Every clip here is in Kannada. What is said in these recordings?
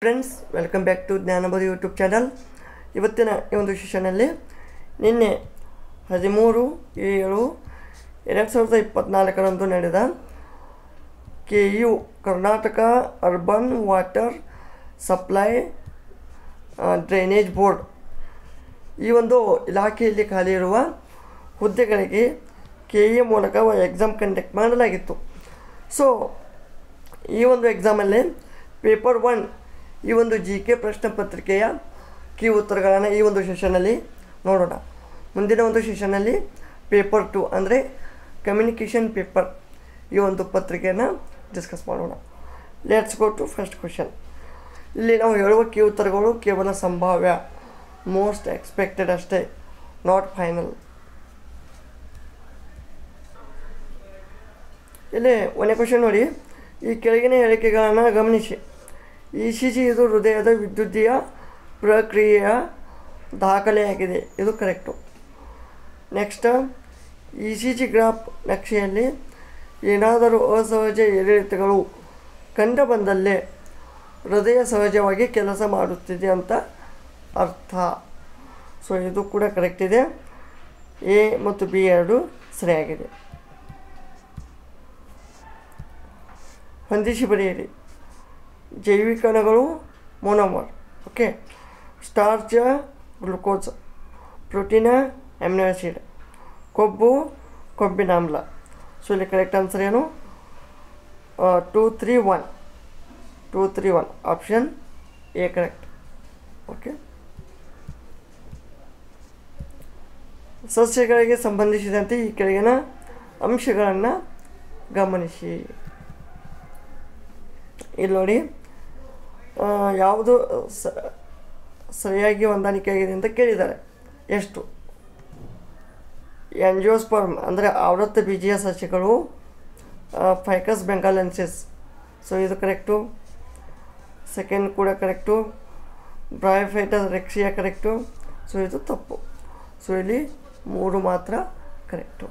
Friends, welcome back to Jnanabodhi YouTube channel. ಇವತ್ತಿನ ಈ ಒಂದು ಸೆಷನಲ್ಲಿ ನಿನ್ನೆ 13/7/2024 ನಡೆದ KU Karnataka urban water supply drainage board ಈ ಒಂದು ಇಲಾಖೆಯಲ್ಲಿ ಖಾಲಿ ಇರುವ ಹುದ್ದೆಗಳಿಗೆ KE ಮೂಲಕ ಎಕ್ಸಾಮ್ ಕಂಡಕ್ಟ್ ಮಾಡಲಾಗಿತ್ತು. ಸೊ ಈ ಒಂದು ಎಕ್ಸಾಮಲ್ಲಿ ಪೇಪರ್ 1 ಈ ಒಂದು GK ಪ್ರಶ್ನೆ ಪತ್ರಿಕೆಯ ಕೀ ಉತ್ತರಗಳನ್ನು ಈ ಒಂದು ಸೆಷನಲ್ಲಿ ನೋಡೋಣ. ಮುಂದಿನ ಒಂದು ಸೆಷನಲ್ಲಿ ಪೇಪರ್ 2 ಅಂದರೆ ಕಮ್ಯುನಿಕೇಷನ್ ಪೇಪರ್ ಈ ಒಂದು ಪತ್ರಿಕೆಯನ್ನು ಡಿಸ್ಕಸ್ ಮಾಡೋಣ. Let's go to first question. ಇಲ್ಲಿ ನಾವು ಹೇಳುವ ಕೀ ಉತ್ತರಗಳು ಕೇವಲ ಸಂಭಾವ್ಯ, ಮೋಸ್ಟ್ ಎಕ್ಸ್ಪೆಕ್ಟೆಡ್ ಅಷ್ಟೇ, ನಾಟ್ ಫೈನಲ್. ಇಲ್ಲಿ ಒಂದೇ ಕ್ವೆಶನ್ ನೋಡಿ. ಈ ಕೆಳಗಿನ ಹೇಳಿಕೆಗಳನ್ನು ಗಮನಿಸಿ. ECG ಇದು ಹೃದಯದ ವಿದ್ಯುದ್ದೀಯ ಪ್ರಕ್ರಿಯೆಯ ದಾಖಲೆಯಾಗಿದೆ, ಇದು ಕರೆಕ್ಟು. ನೆಕ್ಸ್ಟ್, ECG ಗ್ರಾಫ್ ನಕ್ಷೆಯಲ್ಲಿ ಏನಾದರೂ ಅಸಹಜ ಏರಿಳಿತಗಳು ಕಂಡು ಬಂದಲ್ಲೇ ಹೃದಯ ಸಹಜವಾಗಿ ಕೆಲಸ ಮಾಡುತ್ತಿದೆ ಅಂತ ಅರ್ಥ. ಸೊ ಇದು ಕೂಡ ಕರೆಕ್ಟ್ ಇದೆ. A ಮತ್ತು B ಎರಡು ಸರಿಯಾಗಿದೆ. ಹೊಂದಿಸಿ ಬರೆಯಿರಿ. ಜೈವಿಕ ಕಣಗಳು monomer, okay. Starch glucose, protein amino acid, ಕೊಬ್ಬು ಕೊಬ್ಬಿನ ಆಮ್ಲ. ಸೊ ಇಲ್ಲಿ ಕರೆಕ್ಟ್ ಆನ್ಸರ್ ಏನು? 231 ಆಪ್ಷನ್ ಎ ಕರೆಕ್ಟ್, ಓಕೆ. ಸಸ್ಯಗಳಿಗೆ ಸಂಬಂಧಿಸಿದಂತೆ ಈ ಕೆಳಗಿನ ಅಂಶಗಳನ್ನು ಗಮನಿಸಿ. ಇಲ್ಲಿ ನೋಡಿ, ಯಾವುದು ಸರಿಯಾಗಿ ಹೊಂದಾಣಿಕೆಯಾಗಿದೆ ಅಂತ ಕೇಳಿದ್ದಾರೆ. ಎಷ್ಟು? ಆಂಜಿಯೋಸ್ಪರ್ಮ್ ಅಂದರೆ ಆವೃತ್ತ ಬೀಜೀಯ ಸಸ್ಯಗಳು, ಫೈಕಸ್ ಬೆಂಗಾಲೆನ್ಸಿಸ್. ಸೊ ಇದು ಕರೆಕ್ಟು. ಸೆಕೆಂಡ್ ಕೂಡ ಕರೆಕ್ಟು. ಬ್ರಯೋಫೈಟಸ್ ರೆಕ್ಸಿಯಾ ಕರೆಕ್ಟು. ಸೊ ಇದು ತಪ್ಪು. ಸೊ ಇಲ್ಲಿ 3 ಮಾತ್ರ ಕರೆಕ್ಟು.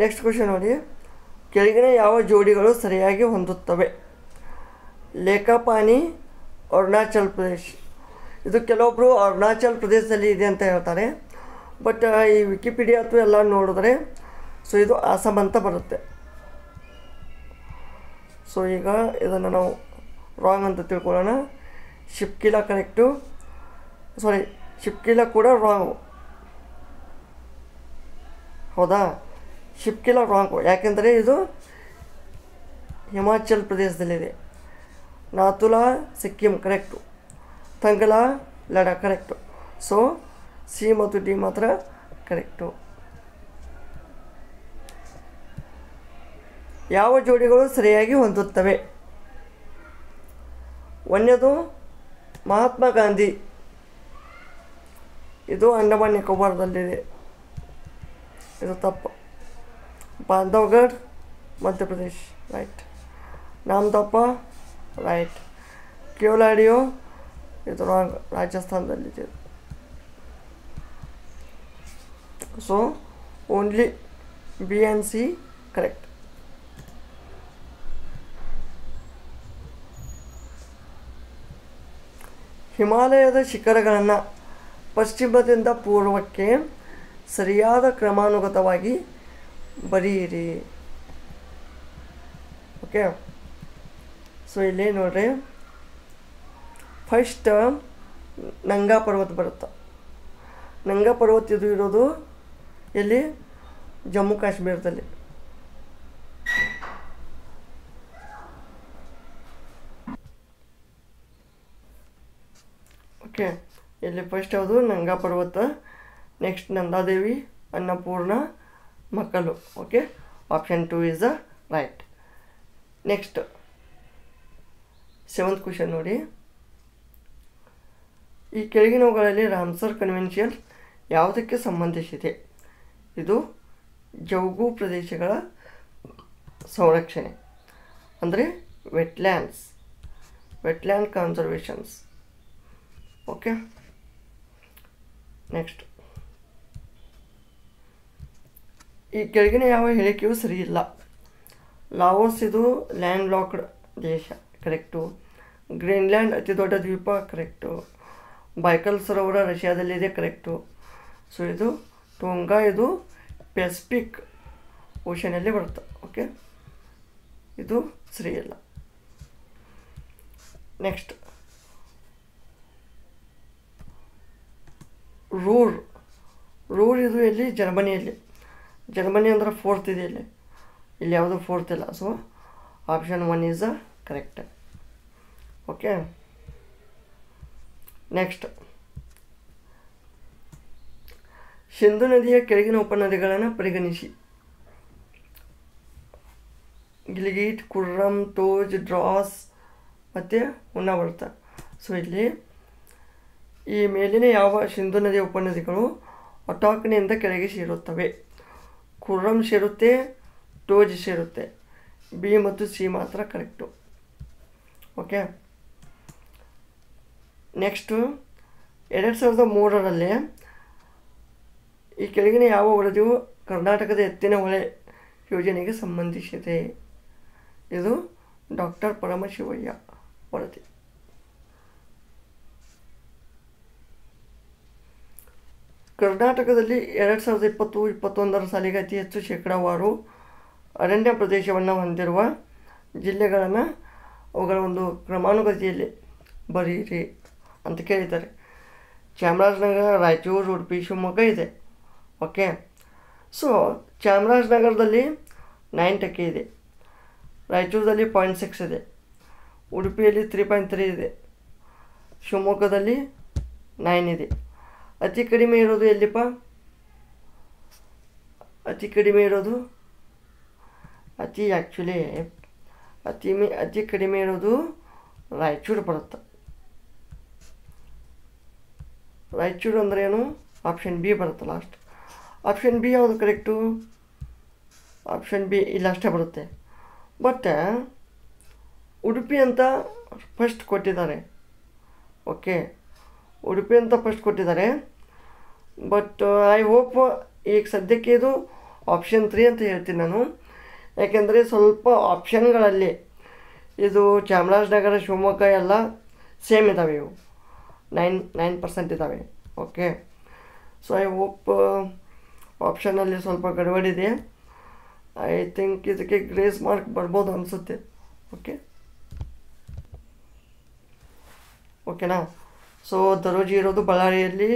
ನೆಕ್ಸ್ಟ್ ಕ್ವೆಶನ್ ನೋಡಿ. ಕೆಳಗಿನ ಯಾವ ಜೋಡಿಗಳು ಸರಿಯಾಗಿ ಹೊಂದುತ್ತವೆ? ಲೇಖಾಪಾನಿ, ಅರುಣಾಚಲ್ ಪ್ರದೇಶ್. ಇದು ಕೆಲವೊಬ್ಬರು ಅರುಣಾಚಲ್ ಪ್ರದೇಶದಲ್ಲಿ ಇದೆ ಅಂತ ಹೇಳ್ತಾರೆ, ಬಟ್ ಈ ವಿಕಿಪೀಡಿಯಾ ಅಥವಾ ಎಲ್ಲ ನೋಡಿದ್ರೆ ಸೊ ಇದು ಆಸಾಮ್ ಅಂತ ಬರುತ್ತೆ. ಸೊ ಈಗ ಇದನ್ನು ನಾವು ರಾಂಗ್ ಅಂತ ತಿಳ್ಕೊಳ್ಳೋಣ. ಶಿಪ್ಕಿಲಾ ಕರೆಕ್ಟು. ಶಿಪ್ಕಿಲಾ ಕೂಡ ರಾಂಗು, ಹೌದಾ? ಶಿಪ್ಕಿಲಾ ರಾಂಗು, ಯಾಕೆಂದರೆ ಇದು ಹಿಮಾಚಲ್ ಪ್ರದೇಶದಲ್ಲಿದೆ. Nathu La Sikkim correct. Thang La Ladakh correct. So C ಮತ್ತು ಡಿ ಮಾತ್ರ ಕರೆಕ್ಟು. ಯಾವ ಜೋಡಿಗಳು ಸರಿಯಾಗಿ ಹೊಂದುತ್ತವೆ? ಒಂದನೇದು ಮಹಾತ್ಮ ಗಾಂಧಿ, ಇದು ಅಂಡಮಾನ್ ನಿಕೋಬಾರ್ದಲ್ಲಿದೆ, ಇದು ತಪ್ಪು. ಬಾಂಧವ್ಗಢ್ ಮಧ್ಯಪ್ರದೇಶ್, ರೈಟ್. ನಾಮದಪ್ಪ, ರೈಟ್. ಕೇವಲಾಡಿಯೋ, ಇದು ರಾಂಗ್, ರಾಜಸ್ಥಾನದಲ್ಲಿದೆ. So only B and C correct. ಹಿಮಾಲಯದ ಶಿಖರಗಳನ್ನು ಪಶ್ಚಿಮದಿಂದ ಪೂರ್ವಕ್ಕೆ ಸರಿಯಾದ ಕ್ರಮಾನುಗತವಾಗಿ ಬರೆಯಿರಿ, ಓಕೆ. ಸೊ ಇಲ್ಲಿ ನೋಡ್ರಿ, ಫಸ್ಟ್ ನಂಗಾ ಪರ್ವತ ಬರುತ್ತೆ. ನಂಗಾ ಪರ್ವತ ಇದು ಇರೋದು ಎಲ್ಲಿ? ಜಮ್ಮು ಕಾಶ್ಮೀರದಲ್ಲಿ. ಓಕೆ, ಇಲ್ಲಿ ಫಸ್ಟ್ ಯಾವುದು? ನಂಗಾ ಪರ್ವತ. ನೆಕ್ಸ್ಟ್ ನಂದಾದೇವಿ, ಅನ್ನಪೂರ್ಣ, ಮಕ್ಕಳು, okay. Option 2 is the right. Next 7th question ನೋಡಿ. ಈ ಕೆಳಗಿನವುಗಳಲ್ಲಿ ರಾಮ್ಸರ್ ಕನ್ವೆನ್ಷನ್ ಯಾವುದಕ್ಕೆ ಸಂಬಂಧಿಸಿದೆ? ಇದು ಜೌಗು ಪ್ರದೇಶಗಳ ಸಂರಕ್ಷಣೆ, ಅಂದರೆ ವೆಟ್ಲ್ಯಾಂಡ್ ಕನ್ಸರ್ವೇಷನ್ಸ್, ಓಕೆ. ನೆಕ್ಸ್ಟ್ ಈ ಕೆಳಗಿನ ಯಾವ ಹೇಳಿಕೆಯೂ ಸರಿ ಇಲ್ಲ. ಲಾವೋಸ್ ಇದು ಲ್ಯಾಂಡ್ ಲಾಕ್ಡ್ ದೇಶ, ಕರೆಕ್ಟು. ಗ್ರೀನ್ಲ್ಯಾಂಡ್ ಅತಿ ದೊಡ್ಡ ದ್ವೀಪ, ಕರೆಕ್ಟು. ಬೈಕಲ್ ಸರೋವರ ರಷ್ಯಾದಲ್ಲಿದೆ, ಕರೆಕ್ಟು. ಸೊ ಇದು ಟೋಂಗಾ, ಇದು ಪೆಸಿಫಿಕ್ ಓಷನಲ್ಲಿ ಬರುತ್ತೆ. ಓಕೆ, ಇದು ಸರಿ ಇಲ್ಲ. ನೆಕ್ಸ್ಟ್ ರೂರ್ ಇದು ಎಲ್ಲಿ? ಜರ್ಮನಿಯಲ್ಲಿ. ಜರ್ಮನಿ ಅಂದ್ರೆ 4th ಇದೆ ಇಲ್ಲಿ ಯಾವುದೂ 4th ಇಲ್ಲ. So option 1 is correct. Okay, next Sindhu ನದಿಯ ಕೆಳಗಿನ ಉಪನದಿಗಳನ್ನು ಪರಿಗಣಿಸಿ. ಗಿಲ್ಗಿಟ್, ಕುರ್ರಮ್, ತೋಜ್, ಡ್ರಾಸ್ ಮತ್ತು ಉನ್ನಾ ಬರುತ್ತೆ. ಸೊ ಇಲ್ಲಿ ಈ ಮೇಲಿನ ಯಾವ ಸಿಂಧು ನದಿಯ ಉಪನದಿಗಳು ಒಟಾಕ್ನಿಂದ ಕೆಳಗೆ ಸೇರುತ್ತವೆ? ಕುರ್ರಮ್ ಸೇರುತ್ತೆ, ಟೋಜ್ ಸೇರುತ್ತೆ. ಬಿ ಮತ್ತು ಸಿ ಮಾತ್ರ ಕರೆಕ್ಟು. ಓಕೆ, ನೆಕ್ಸ್ಟು 2003ರಲ್ಲಿ ಈ ಕೆಳಗಿನ ಯಾವ ವರದಿಯು ಕರ್ನಾಟಕದ ಎತ್ತಿನ ಹೊಳೆ ಯೋಜನೆಗೆ ಸಂಬಂಧಿಸಿದೆ? ಇದು ಡಾಕ್ಟರ್ ಪರಮಶಿವಯ್ಯ ವರದಿ. ಕರ್ನಾಟಕದಲ್ಲಿ 2020-21 ಸಾಲಿಗೆ ಅತಿ ಹೆಚ್ಚು ಶೇಕಡಾವಾರು ಅರಣ್ಯ ಪ್ರದೇಶವನ್ನು ಹೊಂದಿರುವ ಜಿಲ್ಲೆಗಳನ್ನು ಅವುಗಳ ಒಂದು ಕ್ರಮಾನುಗತಿಯಲ್ಲಿ ಬರೀರಿ ಅಂತ ಕೇಳಿದ್ದಾರೆ. ಚಾಮರಾಜನಗರ, ರಾಯಚೂರು, ಉಡುಪಿ, ಶಿವಮೊಗ್ಗ ಇದೆ. ಓಕೆ, ಸೊ ಚಾಮರಾಜನಗರದಲ್ಲಿ 9% ಇದೆ, ರಾಯಚೂರದಲ್ಲಿ 0.6 ಇದೆ, ಉಡುಪಿಯಲ್ಲಿ 3.3 ಇದೆ, ಶಿವಮೊಗ್ಗದಲ್ಲಿ 9 ಇದೆ. ಅತಿ ಕಡಿಮೆ ಇರೋದು ಎಲ್ಲಿಪ್ಪ? ಅತಿ ಕಡಿಮೆ ಇರೋದು ಅತಿ ಕಡಿಮೆ ಇರೋದು ರಾಯಚೂರು ಬರುತ್ತೆ. ರಾಯಚೂರು ಅಂದ್ರೆ ಏನು? ಆಪ್ಷನ್ ಬಿ ಬರುತ್ತೆ ಲಾಸ್ಟ್. ಆಪ್ಷನ್ ಬಿ ಯಾವುದು ಕರೆಕ್ಟು? ಆಪ್ಷನ್ ಬಿ ಇಲ್ಲಿ ಅಷ್ಟೇ ಬರುತ್ತೆ. ಬಟ್ ಉಡುಪಿ ಅಂತ ಫಸ್ಟ್ ಕೊಟ್ಟಿದ್ದಾರೆ. ಓಕೆ, ಉಡುಪಿ ಅಂತ ಫಸ್ಟ್ ಕೊಟ್ಟಿದ್ದಾರೆ. ಬಟ್ ಐ ಹೋಪ್ ಈಗ ಸದ್ಯಕ್ಕೆ ಇದು ಆಪ್ಷನ್ 3 ಅಂತ ಹೇಳ್ತೀನಿ ನಾನು. ಯಾಕೆಂದರೆ ಸ್ವಲ್ಪ ಆಪ್ಷನ್ಗಳಲ್ಲಿ ಇದು ಚಾಮರಾಜನಗರ, ಶಿವಮೊಗ್ಗ ಎಲ್ಲ ಸೇಮ್ ಇದ್ದಾವೆ. ಇವು 9% ಇದ್ದಾವೆ. ಓಕೆ, ಸೊ ಐ ಹೋಪ್ ಆಪ್ಷನಲ್ಲಿ ಸ್ವಲ್ಪ ಗಡಬಡಿದೆ. ಐ ಥಿಂಕ್ ಇದಕ್ಕೆ ಗ್ರೇಸ್ ಮಾರ್ಕ್ ಬರ್ಬೋದು ಅನಿಸುತ್ತೆ. ಓಕೆನಾ? ಸೊ ದರೋಜಿ ಇರೋದು ಬಳ್ಳಾರಿಯಲ್ಲಿ,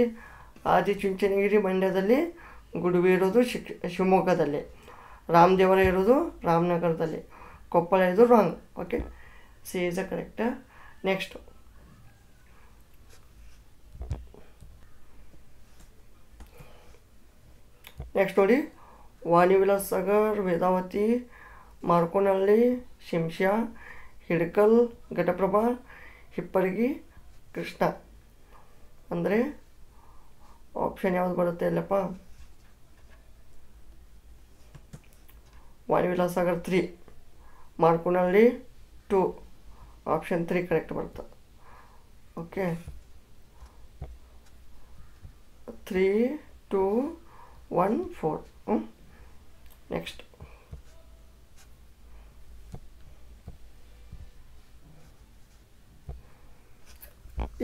ಆದಿಚುಂಚನಗಿರಿ ಮಂಡ್ಯದಲ್ಲಿ, ಗುಡುಬಿ ಇರೋದು ಶಿವಮೊಗ್ಗದಲ್ಲಿ, ರಾಮದೇವರ ಇರೋದು ರಾಮನಗರದಲ್ಲಿ, ಕೊಪ್ಪಳ ಇದು wrong. Okay, C is a correct. Next ನೋಡಿ, ವಾಣಿವಿಲಾಸ್ ಸಾಗರ್, ವೇದಾವತಿ, ಮಾರ್ಕೋನಹಳ್ಳಿ, ಶಿಂಷಾ, ಹಿಡಕಲ್, ಘಟಪ್ರಭಾ, ಹಿಪ್ಪರಗಿ, ಕೃಷ್ಣ. ಅಂದರೆ ಆಪ್ಷನ್ ಯಾವುದು ಬರುತ್ತೆ ಇಲ್ಲಪ್ಪ? ವಾಣಿವಿಲಾಸ್ ಸಾಗರ್ 3, ಮಾರ್ಕೋನಹಳ್ಳಿ 2, ಆಪ್ಷನ್ 3 ಕರೆಕ್ಟ್ ಬರುತ್ತೆ. ಓಕೆ, 3, 2, 1, 4. ನೆಕ್ಸ್ಟ್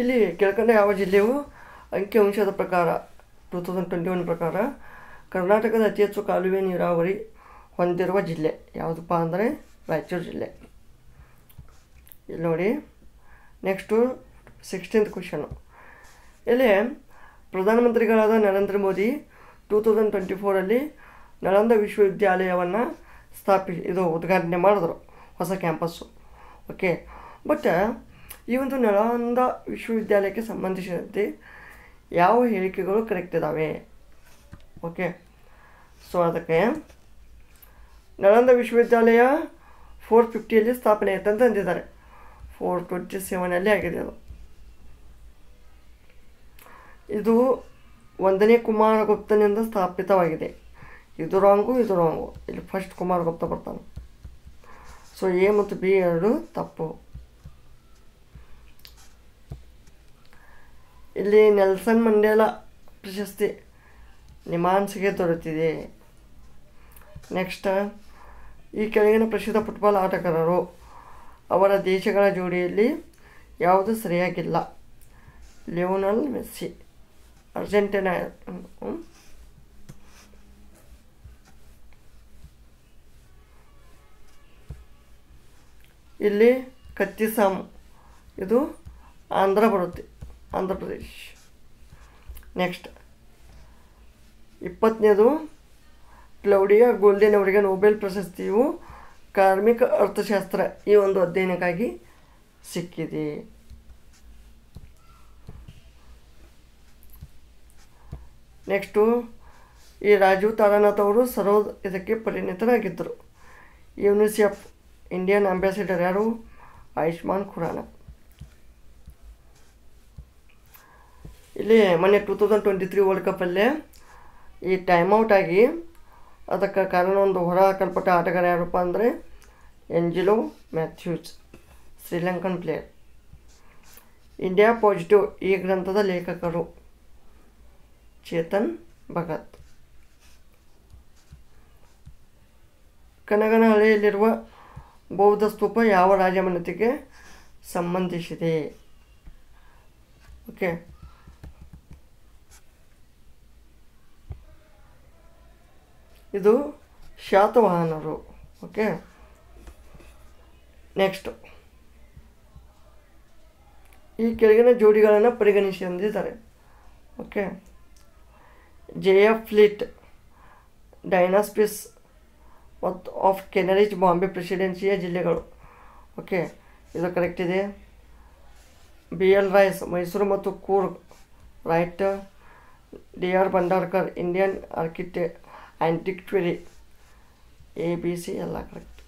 ಇಲ್ಲಿ ಕೆಳಕಂಡ ಯಾವ ಜಿಲ್ಲೆಯು ಅಂಕಿಅಂಶದ ಪ್ರಕಾರ 2021 ಪ್ರಕಾರ ಕರ್ನಾಟಕದ ಅತಿ ಹೆಚ್ಚು ಕಾಲುವೆ ನೀರಾವರಿ ಹೊಂದಿರುವ ಜಿಲ್ಲೆ ಯಾವುದಪ್ಪ ಅಂದರೆ ರಾಯಚೂರು ಜಿಲ್ಲೆ. ಇಲ್ಲಿ ನೋಡಿ, ನೆಕ್ಸ್ಟು 16th ಕ್ವೆಶ್ಚನು. ಇಲ್ಲಿ ಪ್ರಧಾನಮಂತ್ರಿಗಳಾದ ನರೇಂದ್ರ ಮೋದಿ 2024ರಲ್ಲಿ ನಳಂದ ವಿಶ್ವವಿದ್ಯಾಲಯವನ್ನು ಉದ್ಘಾಟನೆ ಮಾಡಿದ್ರು, ಹೊಸ ಕ್ಯಾಂಪಸ್ಸು. ಓಕೆ, ಬಟ್ ಈ ಒಂದು ನಳಂದ ವಿಶ್ವವಿದ್ಯಾಲಯಕ್ಕೆ ಸಂಬಂಧಿಸಿದಂತೆ ಯಾವ ಹೇಳಿಕೆಗಳು ಕರೆಕ್ಟ್ ಇದ್ದಾವೆ? ಓಕೆ, ಸೊ ಅದಕ್ಕೆ ನಳಂದ ವಿಶ್ವವಿದ್ಯಾಲಯ 450ಯಲ್ಲಿ ಸ್ಥಾಪನೆ ಆಯ್ತು ಅಂತ ಅಂದಿದ್ದಾರೆ. 427 ಆಗಿದೆ ಅದು. ಇದು 1ನೇ ಕುಮಾರಗುಪ್ತನಿಂದ ಸ್ಥಾಪಿತವಾಗಿದೆ. ಇದು ರಾಂಗು, ಇದು ರಾಂಗು. ಇಲ್ಲಿ ಫಸ್ಟ್ ಕುಮಾರಗುಪ್ತ ಬರ್ತಾನೆ. ಸೊ ಎ ಮತ್ತು ಬಿ ಎರಡು ತಪ್ಪು. ಇಲ್ಲಿ ನೆಲ್ಸನ್ ಮಂಡೇಲಾ ಪ್ರಶಸ್ತಿ ನಿಮಾನ್ಸ್ಗೆ ದೊರೆತಿದೆ. ನೆಕ್ಸ್ಟ್, ಈ ಕೆಳಗಿನ ಪ್ರಸಿದ್ಧ ಫುಟ್ಬಾಲ್ ಆಟಗಾರರು ಅವರ ದೇಶಗಳ ಜೋಡಿಯಲ್ಲಿ ಯಾವುದು ಸರಿಯಾಗಿಲ್ಲ? Lionel Messi, Argentina. ಇಲ್ಲಿ ಕತ್ತಿಸಾಮ್, ಇದು ಬರುತ್ತೆ, ಆಂಧ್ರ ಪ್ರದೇಶ್. ನೆಕ್ಸ್ಟ್ 20ನೇದು, ಕ್ಲೌಡಿಯಾ ಗೋಲ್ಡಿನ್ ಅವರಿಗೆ ನೊಬೆಲ್ ಪ್ರಶಸ್ತಿಯು ಕಾರ್ಮಿಕ ಅರ್ಥಶಾಸ್ತ್ರ ಈ ಒಂದು ಅಧ್ಯಯನಕ್ಕಾಗಿ ಸಿಕ್ಕಿದೆ. ನೆಕ್ಸ್ಟು, ಈ ರಾಜೀವ್ ತಾರಾನಾಥ್ ಅವರು ಸರೋದ್ ಇದಕ್ಕೆ ಪರಿಣಿತರಾಗಿದ್ದರು. ಯುನಿಸೆಫ್ ಇಂಡಿಯನ್ ಅಂಬಾಸಿಡರ್ ಯಾರು? ಆಯುಷ್ಮಾನ್ ಖುರಾನಾ. ಇಲ್ಲಿ ಮೊನ್ನೆ 2023 ವರ್ಲ್ಡ್ ಕಪ್ಪಲ್ಲೇ ಈ ಟೈಮ್ ಔಟ್ ಆಗಿ ಅದಕ್ಕೆ ಕಾರಣ ಒಂದು ಹೊರ ಹಾಕಲ್ಪಟ್ಟ ಆಟಗಾರ ಯಾರಪ್ಪ ಅಂದರೆ Angelo Mathews, Sri Lankan player. India Positive ಈ ಗ್ರಂಥದ ಲೇಖಕರು ಚೇತನ್ ಭಗತ್. ಕನಗನಹಳ್ಳಿಯಲ್ಲಿರುವ ಬೌದ್ಧ ಸ್ತೂಪ ಯಾವ ರಾಜಮನೆತನಕ್ಕೆ ಸಂಬಂಧಿಸಿದೆ? ಓಕೆ, ಇದು ಶಾತವಾಹನರು. ಓಕೆ, ನೆಕ್ಸ್ಟ್, ಈ ಕೆಳಗಿನ ಜೋಡಿಗಳನ್ನು ಪರಿಗಣಿಸಿ ಅಂದಿದ್ದಾರೆ. ಓಕೆ, JF ಫ್ಲೀಟ್, ಡೈನಾಸ್ಪಿಸ್ ಮತ್ತು ಆಫ್ ಕೆನರಿಜ್ ಬಾಂಬೆ ಪ್ರೆಸಿಡೆನ್ಸಿಯ ಜಿಲ್ಲೆಗಳು. ಓಕೆ, ಇದು ಕರೆಕ್ಟ್ ಇದೆ. BL ರೈಸ್, ಮೈಸೂರು ಮತ್ತು Coorg, right. DR Bhandarkar, Indian Antiquary, ABC ಎಲ್ಲ ಕರೆಕ್ಟ್.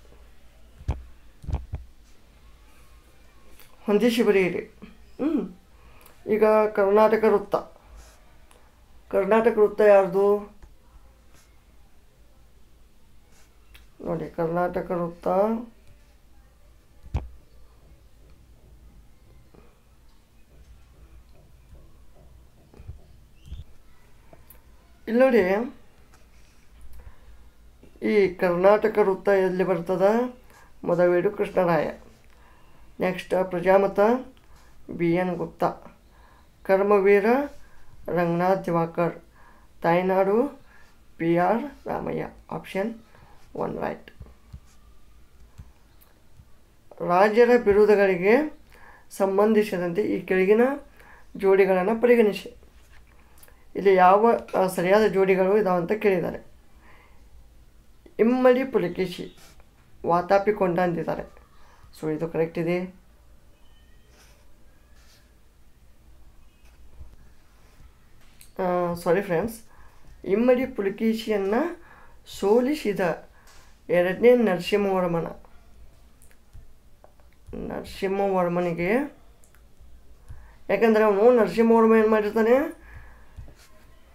ಹೊಂದಿಸಿ ಬರೆಯಿರಿ. ಈಗ ಕರ್ನಾಟಕ ವೃತ್ತ ಯಾರ್ದು ನೋಡಿ? ಕರ್ನಾಟಕ ವೃತ್ತ ಇಲ್ಲಿ ನೋಡಿ, ಈ ಕರ್ನಾಟಕ ವೃತ್ತ ಎಲ್ಲಿ ಬರ್ತದ? Modaveedu Krishnaraya. Next, Prajamata BN Gupta, Karmaveera Ranganath Diwakar, Thainadu PR Ramaiah. Option 1 right. ರಾಜ್ಯದ ಬಿರುದುಗಳಿಗೆ ಸಂಬಂಧಿಸಿದಂತೆ ಈ ಕೆಳಗಿನ ಜೋಡಿಗಳನ್ನು ಪರಿಗಣಿಸಿ. ಇಲ್ಲಿ ಯಾವ ಸರಿಯಾದ ಜೋಡಿಗಳು ಇದಾವೆ ಅಂತ ಕೇಳಿದ್ದಾರೆ. ಇಮ್ಮಡಿ ಪುಲಕೇಶಿ, ವಾತಾಪಿ ಕೊಂಡ ಅಂದಿದ್ದಾರೆ. ಸೊ ಇದು ಕರೆಕ್ಟ್ ಇದೆ. ಸಾರಿ ಫ್ರೆಂಡ್ಸ್, ಇಮ್ಮಡಿ ಪುಲಕೇಶಿಯನ್ನು ಸೋಲಿಸಿದ ಎರಡನೇ ನರಸಿಂಹವರ್ಮನಿಗೆ, ಯಾಕಂದರೆ ಅವನು ನರಸಿಂಹವರ್ಮ ಏನು ಮಾಡಿರ್ತಾನೆ,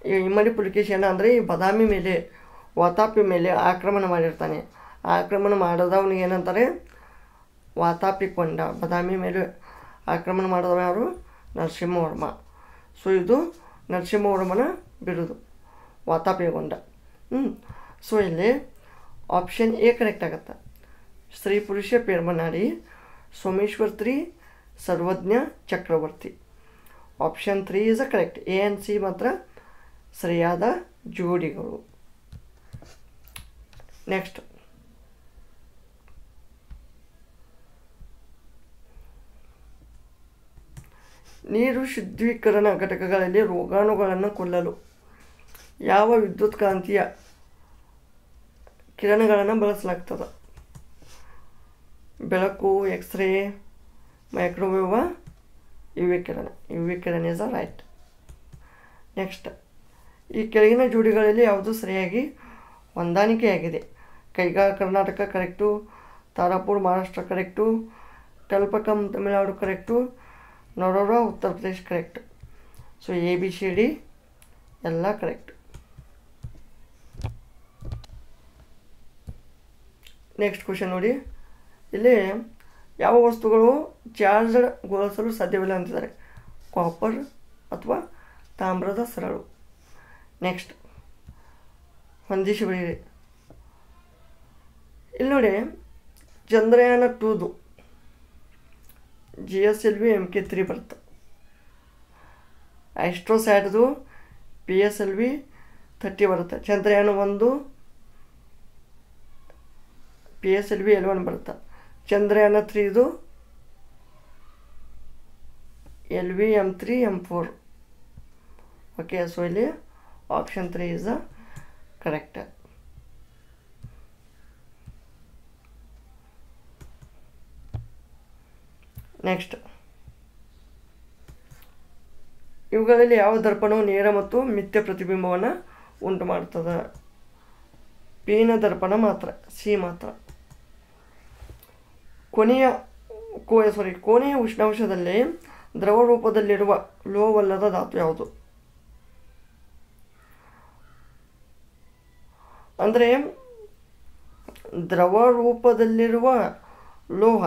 ಈ ಇಮ್ಮಡಿ ಪುಲಕೇಶಿಯನ್ನು ಅಂದರೆ ಈ ಬದಾಮಿ ಮೇಲೆ, ವಾತಾಪಿ ಮೇಲೆ ಆಕ್ರಮಣ ಮಾಡಿರ್ತಾನೆ. ಆಕ್ರಮಣ ಮಾಡೋದವನಿಗೆ ಏನಂತಾರೆ? ವಾತಾಪಿ ಕೊಂಡ. ಬದಾಮಿ ಮೇಲೆ ಆಕ್ರಮಣ ಮಾಡಿದವ ಯಾರು? ನರಸಿಂಹವರ್ಮ. ಸೊ ಇದು ನರಸಿಂಹವರ್ಮನ ಬಿರುದು, ವಾತಾಪಿಗೊಂಡ. ಸೊ ಇಲ್ಲಿ ಆಪ್ಷನ್ A ಕರೆಕ್ಟ್ ಆಗುತ್ತೆ. ಸ್ತ್ರೀ ಪುರುಷ Permanadi, Someshwar 3, Sarvajna Chakravarti. Option 3 is a correct. A and C ಮಾತ್ರ ಸರಿಯಾದ ಜೋಡಿಗಳು. ನೆಕ್ಸ್ಟ್, ನೀರು ಶುದ್ಧೀಕರಣ ಘಟಕಗಳಲ್ಲಿ ರೋಗಾಣುಗಳನ್ನು ಕೊಲ್ಲಲು ಯಾವ ವಿದ್ಯುತ್ಕಾಂತೀಯ ಕಿರಣಗಳನ್ನು ಬಳಸಲಾಗ್ತದೆ? ಬೆಳಕು, ಎಕ್ಸ್ರೇ, ಮೈಕ್ರೋವೇವ್, UV ಕಿರಣ. UV ಕಿರಣ ಇಸ್ ಅ ರೈಟ್. ನೆಕ್ಸ್ಟ್, ಈ ಕೆಳಗಿನ ಜೋಡಿಗಳಲ್ಲಿ ಯಾವುದು ಸರಿಯಾಗಿ ಹೊಂದಾಣಿಕೆಯಾಗಿದೆ? Kaiga Karnataka correct, Tarapur Maharashtra correct, Kalpakkam Tamil Nadu correct, Narora Uttar Pradesh correct. So ABCD ಎಲ್ಲ ಕರೆಕ್ಟ್. ನೆಕ್ಸ್ಟ್ ಕ್ವಶನ್ ನೋಡಿ. ಇಲ್ಲಿ ಯಾವ ವಸ್ತುಗಳು ಚಾರ್ಜ್ಗೊಳಿಸಲು ಸಾಧ್ಯವಿಲ್ಲ ಅಂತಿದ್ದಾರೆ? ಕಾಪರ್ ಅಥವಾ ತಾಮ್ರದ ಸರಳು. ನೆಕ್ಸ್ಟ್, ಹೊಂದಿಸಿ ಬರೆಯಿರಿ. ಇಲ್ಲಿ ನೋಡಿ, ಚಂದ್ರಯಾನ 2ದು GSLV MK3 ಬರುತ್ತೆ. ಆಸ್ಟ್ರೋಸ್ಯಾಟ್ದು PSLV 30 ಬರುತ್ತೆ. ಚಂದ್ರಯಾನ 1 PSLV L1 ಬರುತ್ತೆ. ಚಂದ್ರಯಾನ 3ದು LV M3 M4. Okay, so ಇಲ್ಲಿ option 3 is the correct. Next, ಇವುಗಳಲ್ಲಿ ಯಾವ ದರ್ಪಣವು ನೇರ ಮತ್ತು ಮಿಥ್ಯ ಪ್ರತಿಬಿಂಬವನ್ನು ಉಂಟು ಮಾಡ್ತದೆ? ಪಿನ ದರ್ಪಣ ಮಾತ್ರ, ಸಿ ಮಾತ್ರ. ಕೋಣೆಯ ಉಷ್ಣಾಂಶದಲ್ಲಿ ದ್ರವ ರೂಪದಲ್ಲಿರುವ ಲೋಹವಲ್ಲದ ಧಾತು ಯಾವುದು? ಅಂದರೆ ದ್ರವ ರೂಪದಲ್ಲಿರುವ ಲೋಹ,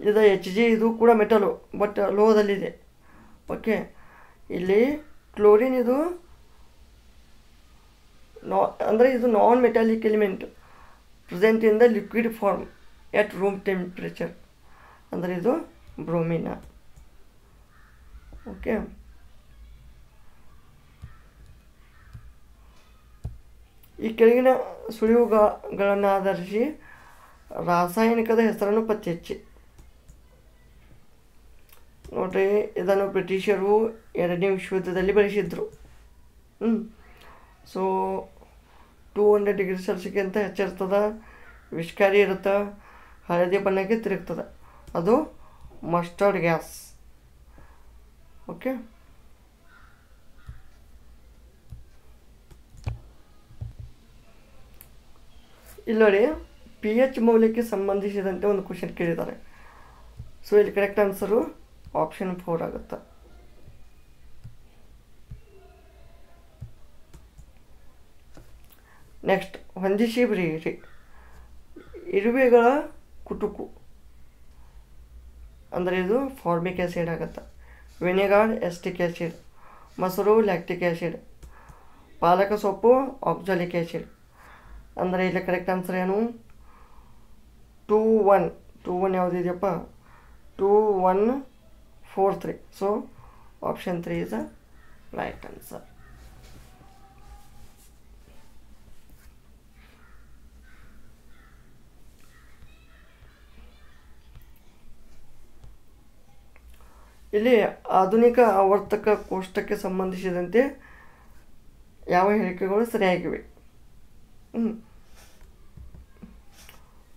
ಇದು Hg, ಇದು ಕೂಡ ಮೆಟಲು ಬಟ್ ಲೋಹದಲ್ಲಿದೆ. ಓಕೆ, ಇಲ್ಲಿ ಕ್ಲೋರಿನ್ ಇದು ಅಂದರೆ ಇದು non metallic element present in the liquid form at room temperature, ಅಂದರೆ ಇದು ಬ್ರೋಮಿನ. ಓಕೆ, ಈ ಕೆಳಗಿನ ಸುಳಿವುಗಳನ್ನು ಆಧರಿಸಿ ರಾಸಾಯನಿಕದ ಹೆಸರನ್ನು ಪತ್ತೆ ಹಚ್ಚಿ. ನೋಡ್ರಿ, ಇದನ್ನು ಬ್ರಿಟಿಷರು 2ನೇ ವಿಶ್ವಯುದ್ಧದಲ್ಲಿ ಬಳಸಿದ್ರು. ಸೊ 200 ಡಿಗ್ರಿ ಸೆಲ್ಸಿಯಸ್ಗಿಂತ ಹೆಚ್ಚಿರ್ತದೆ, ವಿಷಕಾರಿ ಇರುತ್ತೆ, ಹಳದಿ ಬಣ್ಣಕ್ಕೆ ತಿರುಗ್ತದೆ. ಅದು ಮಸ್ಟರ್ಡ್ ಗ್ಯಾಸ್. ಓಕೆ, ಇಲ್ಲಿ ನೋಡಿ, pH ಮೌಲ್ಯಕ್ಕೆ ಸಂಬಂಧಿಸಿದಂತೆ ಒಂದು ಕ್ವಶನ್ ಕೇಳಿದ್ದಾರೆ. ಸೊ ಇಲ್ಲಿ ಕರೆಕ್ಟ್ ಆನ್ಸರು ಆಪ್ಷನ್ 4 ಆಗುತ್ತೆ. ನೆಕ್ಸ್ಟ್, ಹೊಂದಿಸಿ ಬರೆಯಿರಿ. ಇರುವೆಗಳ ಕುಟುಕು ಅಂದರೆ ಇದು ಫಾರ್ಮಿಕ್ ಆ್ಯಸಿಡ್ ಆಗುತ್ತೆ. ವಿನೆಗಾರ್ ಎಸ್ಟಿಕ್ ಆ್ಯಸಿಡ್, ಮೊಸರು ಲ್ಯಾಕ್ಟಿಕ್ ಆ್ಯಸಿಡ್, ಪಾಲಕ ಸೊಪ್ಪು ಆಕ್ಸಾಲಿಕ್ ಆ್ಯಸಿಡ್. ಅಂದರೆ ಇಲ್ಲಿ ಕರೆಕ್ಟ್ ಆನ್ಸರ್ ಏನು? 2-1 ಯಾವುದಿದೆಯಪ್ಪ? 2-1-4-3. So option 3 is the right answer. ಇಲ್ಲಿ ಆಧುನಿಕ ಆವರ್ತಕ ಕೋಷ್ಟಕ್ಕೆ ಸಂಬಂಧಿಸಿದಂತೆ ಯಾವ ಹೇಳಿಕೆಗಳು ಸರಿಯಾಗಿವೆ?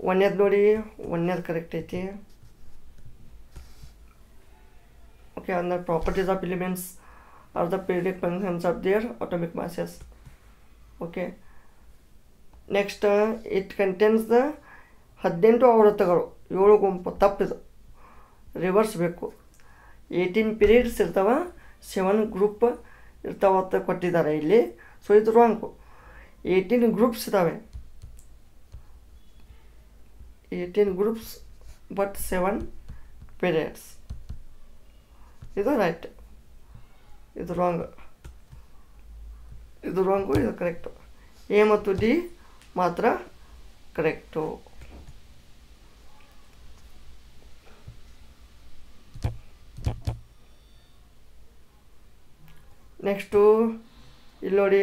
ಒಂದೇದು ನೋಡಿ, ಒಂದೇದು ಕರೆಕ್ಟ್ ಐತಿ. ಓಕೆ, ಅಂದರೆ properties of elements are the periodic functions of their atomic masses. Okay, next, it contains the 18 ಆವೃತ್ತಗಳು, 7 ಗುಂಪು. ತಪ್ಪಿದು, ರಿವರ್ಸ್ ಬೇಕು. 18 ಪೀರಿಯಡ್ಸ್ ಇರ್ತಾವ, 7 ಗ್ರೂಪ್ ಇರ್ತಾವ ಅಂತ ಕೊಟ್ಟಿದ್ದಾರೆ ಇಲ್ಲಿ. ಸೊ ಇದು ರಾಂಗು. 18 ಗ್ರೂಪ್ಸ್ ಇದ್ದಾವೆ, 18 ಗ್ರೂಪ್ಸ್ ಬಟ್ 7 ಪೀರಿಯಡ್ಸ್. ಇದು ರೈಟ್, ಇದು ರಾಂಗ್, ಇದು ರಾಂಗು, ಇದು ಕರೆಕ್ಟು. ಎ ಮತ್ತು ಡಿ ಮಾತ್ರ ಕರೆಕ್ಟು. ನೆಕ್ಸ್ಟು ಇಲ್ಲಿ ನೋಡಿ,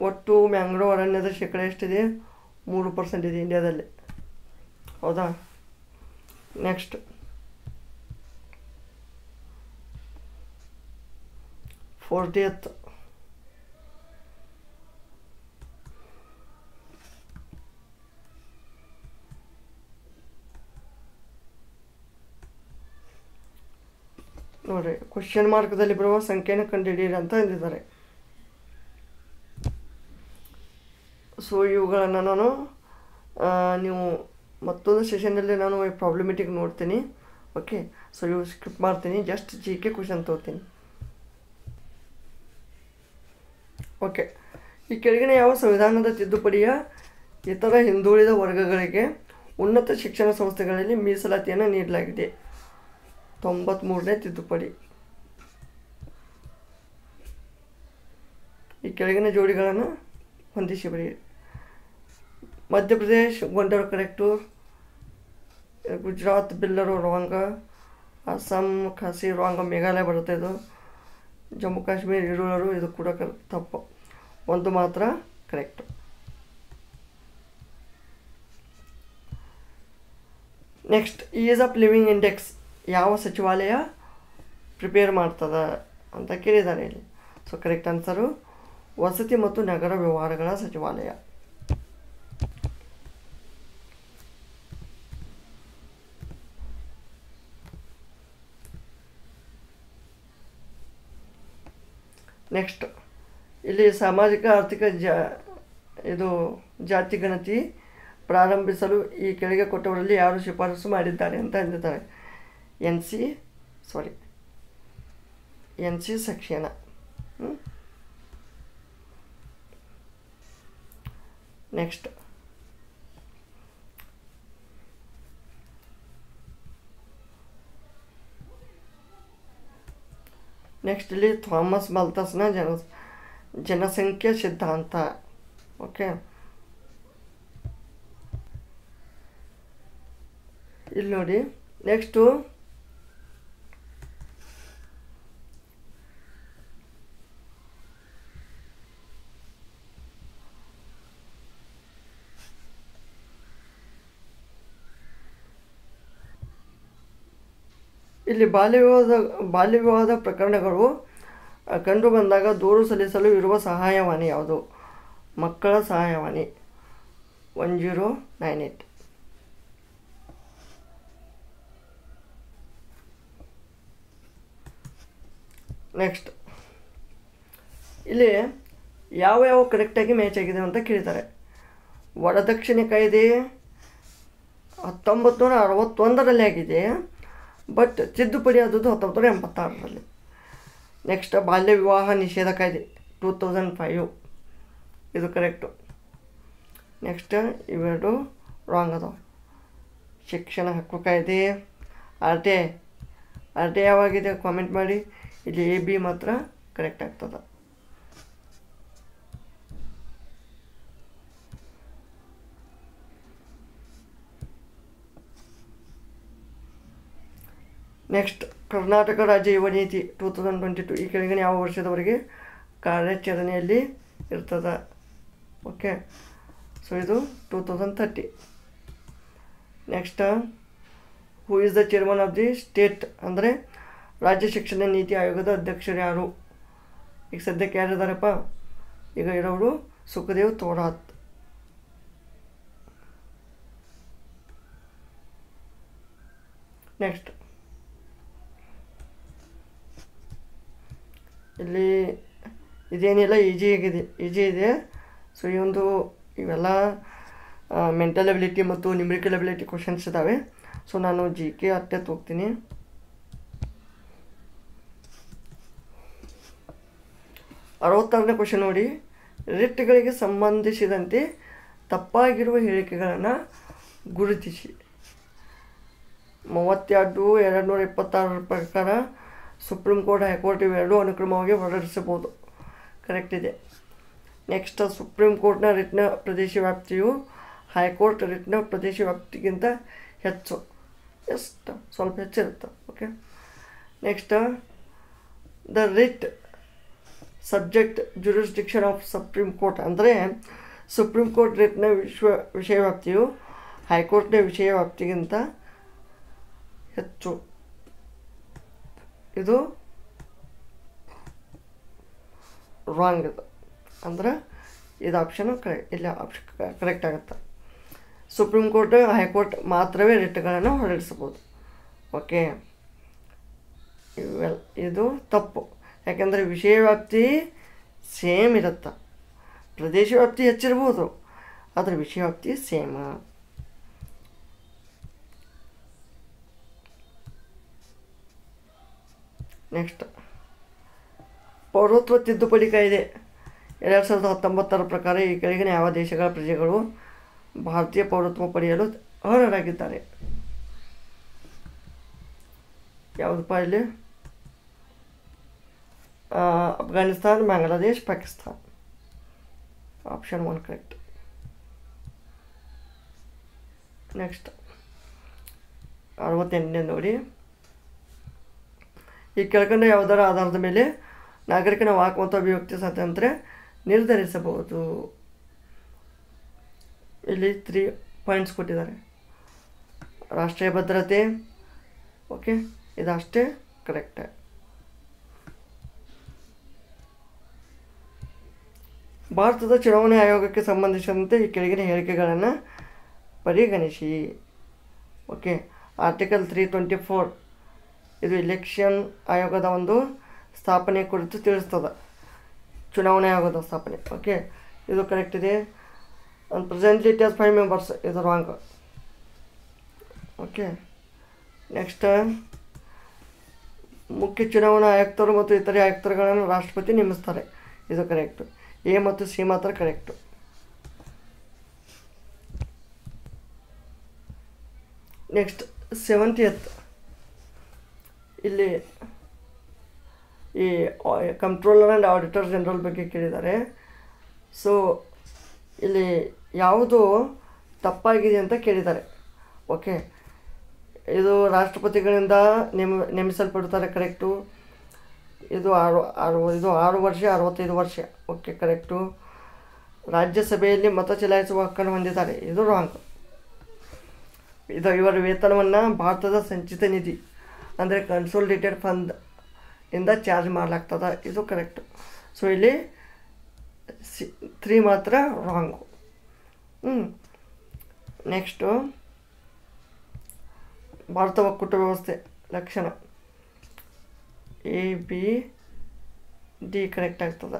ಒಟ್ಟು ಮ್ಯಾಂಗ್ರೋವ್ ಅರಣ್ಯದ ಶೇಕಡ ಎಷ್ಟಿದೆ? 3% ಇದೆ ಇಂಡಿಯಾದಲ್ಲಿ, ಹೌದಾ? ನೆಕ್ಸ್ಟ್, ಫೋರ್ಟಿಯತ್ ನೋಡ್ರಿ, ಕ್ವಶನ್ ಮಾರ್ಕ್ದಲ್ಲಿ ಬರುವ ಸಂಖ್ಯೆಯನ್ನು ಕಂಡುಹಿಡಿಯಿರಿ ಅಂತ ಅಂದಿದ್ದಾರೆ. ಸೊ ಇವುಗಳನ್ನು ನಾನು ನೀವು ಮತ್ತೊಂದು ಸೆಷನ್ನಲ್ಲಿ ನಾನು ಪ್ರಾಬ್ಲಮೆಟಿಕ್ ನೋಡ್ತೀನಿ. ಓಕೆ, ಸೊ ಇವು ಸ್ಕಿಪ್ ಮಾಡ್ತೀನಿ, ಜಸ್ಟ್ GK ಕ್ವಶನ್ ತಗೋತೀನಿ. ಓಕೆ, ಈ ಕೆಳಗಿನ ಯಾವ ಸಂವಿಧಾನದ ತಿದ್ದುಪಡಿಯ ಇತರ ಹಿಂದುಳಿದ ವರ್ಗಗಳಿಗೆ ಉನ್ನತ ಶಿಕ್ಷಣ ಸಂಸ್ಥೆಗಳಲ್ಲಿ ಮೀಸಲಾತಿಯನ್ನು ನೀಡಲಾಗಿದೆ? 93ನೇ ತಿದ್ದುಪಡಿ. ಈ ಕೆಳಗಿನ ಜೋಡಿಗಳನ್ನು ಹೊಂದಿಸಿ ಬರೆಯಿರಿ. Madhya Pradesh ಗೊಂಡರ್ correct, Gujarat ಬಿಲ್ಲರು wrong, Assam Khasi wrong, Meghalaya ಬರುತ್ತೆ ಇದು, ಜಮ್ಮು ಕಾಶ್ಮೀರ ಇರುಳರು ಇದು ಕೂಡ ತಪ್ಪು, ಒಂದು ಮಾತ್ರ correct. Next, is of living index ಯಾವ ಸಚಿವಾಲಯ ಪ್ರಿಪೇರ್ ಮಾಡ್ತದ ಅಂತ ಕೇಳಿದ್ದಾರೆ ಇಲ್ಲಿ. ಸೊ ಕರೆಕ್ಟ್ ಆನ್ಸರು ವಸತಿ ಮತ್ತು ನಗರ ವ್ಯವಹಾರಗಳ ಸಚಿವಾಲಯ. ನೆಕ್ಸ್ಟ್, ಇಲ್ಲಿ ಸಾಮಾಜಿಕ ಆರ್ಥಿಕ ಇದು ಜಾತಿ ಗಣತಿ ಪ್ರಾರಂಭಿಸಲು ಈ ಕೆಳಗೆ ಕೊಟ್ಟವರಲ್ಲಿ ಯಾರು ಶಿಫಾರಸು ಮಾಡಿದ್ದಾರೆ ಅಂತ ಅಂದಿದ್ದಾರೆ. N C section. ನೆಕ್ಸ್ಟ್, ಇಲ್ಲಿ ಥಾಮಸ್ ಮಲ್ಥಸ್ನ ಜನಸಂಖ್ಯಾ ಸಿದ್ಧಾಂತ. ಓಕೆ, ಇಲ್ಲಿ ನೋಡಿ. ನೆಕ್ಸ್ಟು ಇಲ್ಲಿ ಬಾಲ್ಯ ವಿವಾಹದ ಪ್ರಕರಣಗಳು ಕಂಡು ಬಂದಾಗ ದೂರು ಸಲ್ಲಿಸಲು ಇರುವ ಸಹಾಯವಾಣಿ ಯಾವುದು? ಮಕ್ಕಳ ಸಹಾಯವಾಣಿ 1098. ನೆಕ್ಸ್ಟ್, ಇಲ್ಲಿ ಯಾವ ಕರೆಕ್ಟಾಗಿ ಮ್ಯಾಚ್ ಆಗಿದೆ ಅಂತ ಕೇಳಿದ್ದಾರೆ. ವರದಕ್ಷಿಣೆ ಕಾಯ್ದೆ 1961ರಲ್ಲಿ ಆಗಿದೆ, ಬಟ್ ತಿದ್ದುಪಡಿ ಆದದ್ದು 1986ರಲ್ಲಿ. ನೆಕ್ಸ್ಟ್, ಬಾಲ್ಯ ವಿವಾಹ ನಿಷೇಧ ಕಾಯ್ದೆ 2005, ಇದು ಕರೆಕ್ಟು. ನೆಕ್ಸ್ಟ್, ಇವೆರಡು ರಾಂಗ್ ಅದಾವ. ಶಿಕ್ಷಣ ಹಕ್ಕು ಕಾಯ್ದೆ, ಆರ್ ಟಿ ಐ ಯಾವಾಗಿದೆ ಕಾಮೆಂಟ್ ಮಾಡಿ. ಇಲ್ಲಿ ಎ ಬಿ ಮಾತ್ರ ಕರೆಕ್ಟ್ ಆಗ್ತದೆ. ನೆಕ್ಸ್ಟ್, ಕರ್ನಾಟಕ ರಾಜ್ಯ ಯುವ ನೀತಿ 2022 ಈ ಕೆಳಗಿನ ಯಾವ ವರ್ಷದವರೆಗೆ ಕಾರ್ಯಾಚರಣೆಯಲ್ಲಿ ಇರ್ತದೆ? ಓಕೆ, ಸೊ ಇದು 2030. Next, who is the chairman of the state ಅಂದರೆ ರಾಜ್ಯ ಶಿಕ್ಷಣ ನೀತಿ ಆಯೋಗದ ಅಧ್ಯಕ್ಷರು ಯಾರು? ಈಗ ಸದ್ಯಕ್ಕೆ ಯಾರಿದ್ದಾರಪ್ಪ? ಈಗ ಇರೋರು ಸುಖದೇವ್ ತೋರಾತ್. ನೆಕ್ಸ್ಟ್, ಇಲ್ಲಿ ಇದೇನಿಲ್ಲ, ಈಜಿ ಇದೆ. ಸೊ ಈ ಒಂದು ಇವೆಲ್ಲ ಮೆಂಟಲ್ ಎಬಿಲಿಟಿ ಮತ್ತು ನ್ಯೂಮರಿಕಲ್ ಎಬಿಲಿಟಿ ಕ್ವಶನ್ಸ್ ಇದ್ದಾವೆ. ಸೊ ನಾನು GK ಅಷ್ಟೇ ಹೋಗ್ತೀನಿ. 66ನೇ ಕ್ವಶನ್ ನೋಡಿ. ರಿಟ್ಗಳಿಗೆ ಸಂಬಂಧಿಸಿದಂತೆ ತಪ್ಪಾಗಿರುವ ಹೇಳಿಕೆಗಳನ್ನು ಗುರುತಿಸಿ. 32/226 ಪ್ರಕಾರ ಸುಪ್ರೀಂ ಕೋರ್ಟ್, ಹೈಕೋರ್ಟ್ ಇವೆರಡೂ ಅನುಕ್ರಮವಾಗಿ ಹೊರಡಿಸಬಹುದು. ಕರೆಕ್ಟ್ ಇದೆ. ನೆಕ್ಸ್ಟ್, ಸುಪ್ರೀಂ ಕೋರ್ಟ್ನ ರಿಟ್ನ ಪ್ರದೇಶ ವ್ಯಾಪ್ತಿಯು ಹೈಕೋರ್ಟ್ ರಿಟ್ನ ಪ್ರದೇಶ ವ್ಯಾಪ್ತಿಗಿಂತ ಹೆಚ್ಚು. ಎಷ್ಟು ಸ್ವಲ್ಪ ಹೆಚ್ಚಿರುತ್ತೆ. Okay. Next, the writ subject jurisdiction of Supreme Court ಅಂದರೆ ಸುಪ್ರೀಂ ಕೋರ್ಟ್ ರಿಟ್ನ ವಿಷಯ ವ್ಯಾಪ್ತಿಯು ಹೈಕೋರ್ಟ್ನ ವಿಷಯ ವ್ಯಾಪ್ತಿಗಿಂತ ಹೆಚ್ಚು. ಇದು ರಾಂಗ್ ಇದು, ಅಂದ್ರೆ ಇದು ಆಪ್ಷನು ಇಲ್ಲ, ಆಪ್ಷನ್ ಕರೆಕ್ಟ್ ಆಗುತ್ತೆ. ಸುಪ್ರೀಂ ಕೋರ್ಟ್, ಹೈಕೋರ್ಟ್ ಮಾತ್ರವೇ ರಿಟ್ಗಳನ್ನು ಹೊರಡಿಸಬಹುದು. ಓಕೆ, ಇದು ತಪ್ಪು. ಯಾಕೆಂದರೆ ವಿಷಯ ವ್ಯಾಪ್ತಿ ಸೇಮ್ ಇರುತ್ತೆ. ಪ್ರದೇಶ ವ್ಯಾಪ್ತಿ ಹೆಚ್ಚಿರ್ಬೋದು, ಆದರೆ ವಿಷಯ ವ್ಯಾಪ್ತಿ ಸೇಮ್. ನೆಕ್ಸ್ಟ್, ಪೌರತ್ವ ತಿದ್ದುಪಡಿ ಕಾಯ್ದೆ 2019 ಪ್ರಕಾರ ಈ ಕೆಳಗಿನ ಯಾವ ದೇಶಗಳ ಪ್ರಜೆಗಳು ಭಾರತೀಯ ಪೌರತ್ವ ಪಡೆಯಲು ಅರ್ಹರಾಗಿದ್ದಾರೆ? ಯಾವುದಪ್ಪ ಇಲ್ಲಿ? Afghanistan, Bangladesh, Pakistan. Option 1 correct. Next 68ನೇ ನೋಡಿ, ಈ ಕೆಳಕಂಡ ಯಾವುದರ ಆಧಾರದ ಮೇಲೆ ನಾಗರಿಕನ ವಾಕ್ ಮತ್ತು ಅಭಿವ್ಯಕ್ತಿ ಸ್ವಾತಂತ್ರ್ಯ ನಿರ್ಧರಿಸಬಹುದು. ಇಲ್ಲಿ 3 ಪಾಯಿಂಟ್ಸ್ ಕೊಟ್ಟಿದ್ದಾರೆ. ರಾಷ್ಟ್ರೀಯ ಭದ್ರತೆ, ಓಕೆ, ಇದಷ್ಟೇ ಕರೆಕ್ಟ್. ಭಾರತದ ಚುನಾವಣಾ ಆಯೋಗಕ್ಕೆ ಸಂಬಂಧಿಸಿದಂತೆ ಈ ಕೆಳಗಿನ ಹೇಳಿಕೆಗಳನ್ನು ಪರಿಗಣಿಸಿ. ಓಕೆ, ಆರ್ಟಿಕಲ್ 324 ಇದು ಎಲೆಕ್ಷನ್ ಆಯೋಗದ ಒಂದು ಸ್ಥಾಪನೆ ಕುರಿತು ತಿಳಿಸ್ತದೆ, ಚುನಾವಣಾ ಆಯೋಗದ ಸ್ಥಾಪನೆ. ಓಕೆ, ಇದು ಕರೆಕ್ಟ್ ಇದೆ. And presently it has 5 members, ಇದು ರಾಂಗ್. ಓಕೆ, ನೆಕ್ಸ್ಟ್ ಮುಖ್ಯ ಚುನಾವಣಾ ಆಯುಕ್ತರು ಮತ್ತು ಇತರೆ ಆಯುಕ್ತರುಗಳನ್ನು ರಾಷ್ಟ್ರಪತಿ ನೇಮಿಸ್ತಾರೆ, ಇದು ಕರೆಕ್ಟು. ಎ ಮತ್ತು ಸಿ ಮಾತ್ರ ಕರೆಕ್ಟು. ನೆಕ್ಸ್ಟ್ 70th, ಇಲ್ಲಿ ಈ ಕಂಟ್ರೋಲರ್ ಆ್ಯಂಡ್ ಆಡಿಟರ್ ಜನರಲ್ ಬಗ್ಗೆ ಕೇಳಿದ್ದಾರೆ. ಸೊ ಇಲ್ಲಿ ಯಾವುದು ತಪ್ಪಾಗಿದೆ ಅಂತ ಕೇಳಿದ್ದಾರೆ. ಓಕೆ, ಇದು ರಾಷ್ಟ್ರಪತಿಗಳಿಂದ ನೇಮಿಸಲ್ಪಡುತ್ತಾರೆ, ಕರೆಕ್ಟು. ಇದು 6 ವರ್ಷ 65 ವರ್ಷ, ಓಕೆ ಕರೆಕ್ಟು. ರಾಜ್ಯಸಭೆಯಲ್ಲಿ ಮತ ಚಲಾಯಿಸುವ ಹಕ್ಕನ್ನು ಹೊಂದಿದ್ದಾರೆ, ಇದು ರಾಂಗ್. ಇವರ ವೇತನವನ್ನು ಭಾರತದ ಸಂಚಿತ ನಿಧಿ ಅಂದರೆ ಕನ್ಸೋಲಿಡೇಟೆಡ್ ಫಂಡ್ ಇಂದ ಚಾರ್ಜ್ ಮಾಡಲಾಗ್ತದೆ, ಇದು ಕರೆಕ್ಟು. ಸೊ ಇಲ್ಲಿ 3 ಮಾತ್ರ ರಾಂಗು. ನೆಕ್ಸ್ಟು ಭಾರತ ಒಕ್ಕೂಟ ವ್ಯವಸ್ಥೆ ಲಕ್ಷಣ ABD ಕರೆಕ್ಟ್ ಆಗ್ತದೆ.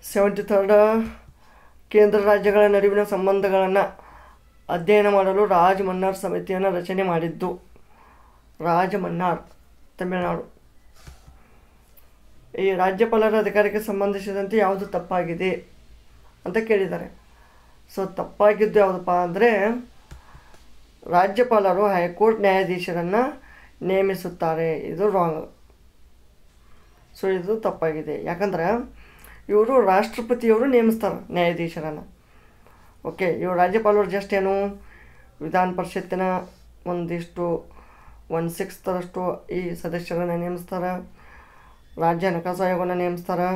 73rd, ಕೇಂದ್ರ ರಾಜ್ಯಗಳ ನಡುವಿನ ಸಂಬಂಧಗಳನ್ನು ಅಧ್ಯಯನ ಮಾಡಲು ರಾಜ್ ಮನ್ನಾರ್ ಸಮಿತಿಯನ್ನು ರಚನೆ ಮಾಡಿದ್ದು, ರಾಜ್ ಮನ್ನಾರ್, ತಮಿಳುನಾಡು. ಈ ರಾಜ್ಯಪಾಲರ ಅಧಿಕಾರಕ್ಕೆ ಸಂಬಂಧಿಸಿದಂತೆ ಯಾವುದು ತಪ್ಪಾಗಿದೆ ಅಂತ ಕೇಳಿದ್ದಾರೆ. ಸೊ ತಪ್ಪಾಗಿದ್ದು ಯಾವುದಪ್ಪ ಅಂದರೆ ರಾಜ್ಯಪಾಲರು ಹೈಕೋರ್ಟ್ ನ್ಯಾಯಾಧೀಶರನ್ನು ನೇಮಿಸುತ್ತಾರೆ, ಇದು ರಾಂಗ್. ಸೊ ಇದು ತಪ್ಪಾಗಿದೆ. ಯಾಕಂದ್ರೆ ಇವರು ರಾಷ್ಟ್ರಪತಿಯವರು ನೇಮಿಸ್ತಾರೆ ನ್ಯಾಯಾಧೀಶರನ್ನು. ಓಕೆ, ಇವರು ರಾಜ್ಯಪಾಲರು ಜಸ್ಟ್ ಏನು ವಿಧಾನ ಪರಿಷತ್ತಿನ ಒಂದಿಷ್ಟು 1/6 ಈ ಸದಸ್ಯರನ್ನು ನೇಮಿಸ್ತಾರೆ, ರಾಜ್ಯ ಹಣಕಾಸು ಆಯೋಗವನ್ನು ನೇಮಿಸ್ತಾರೆ,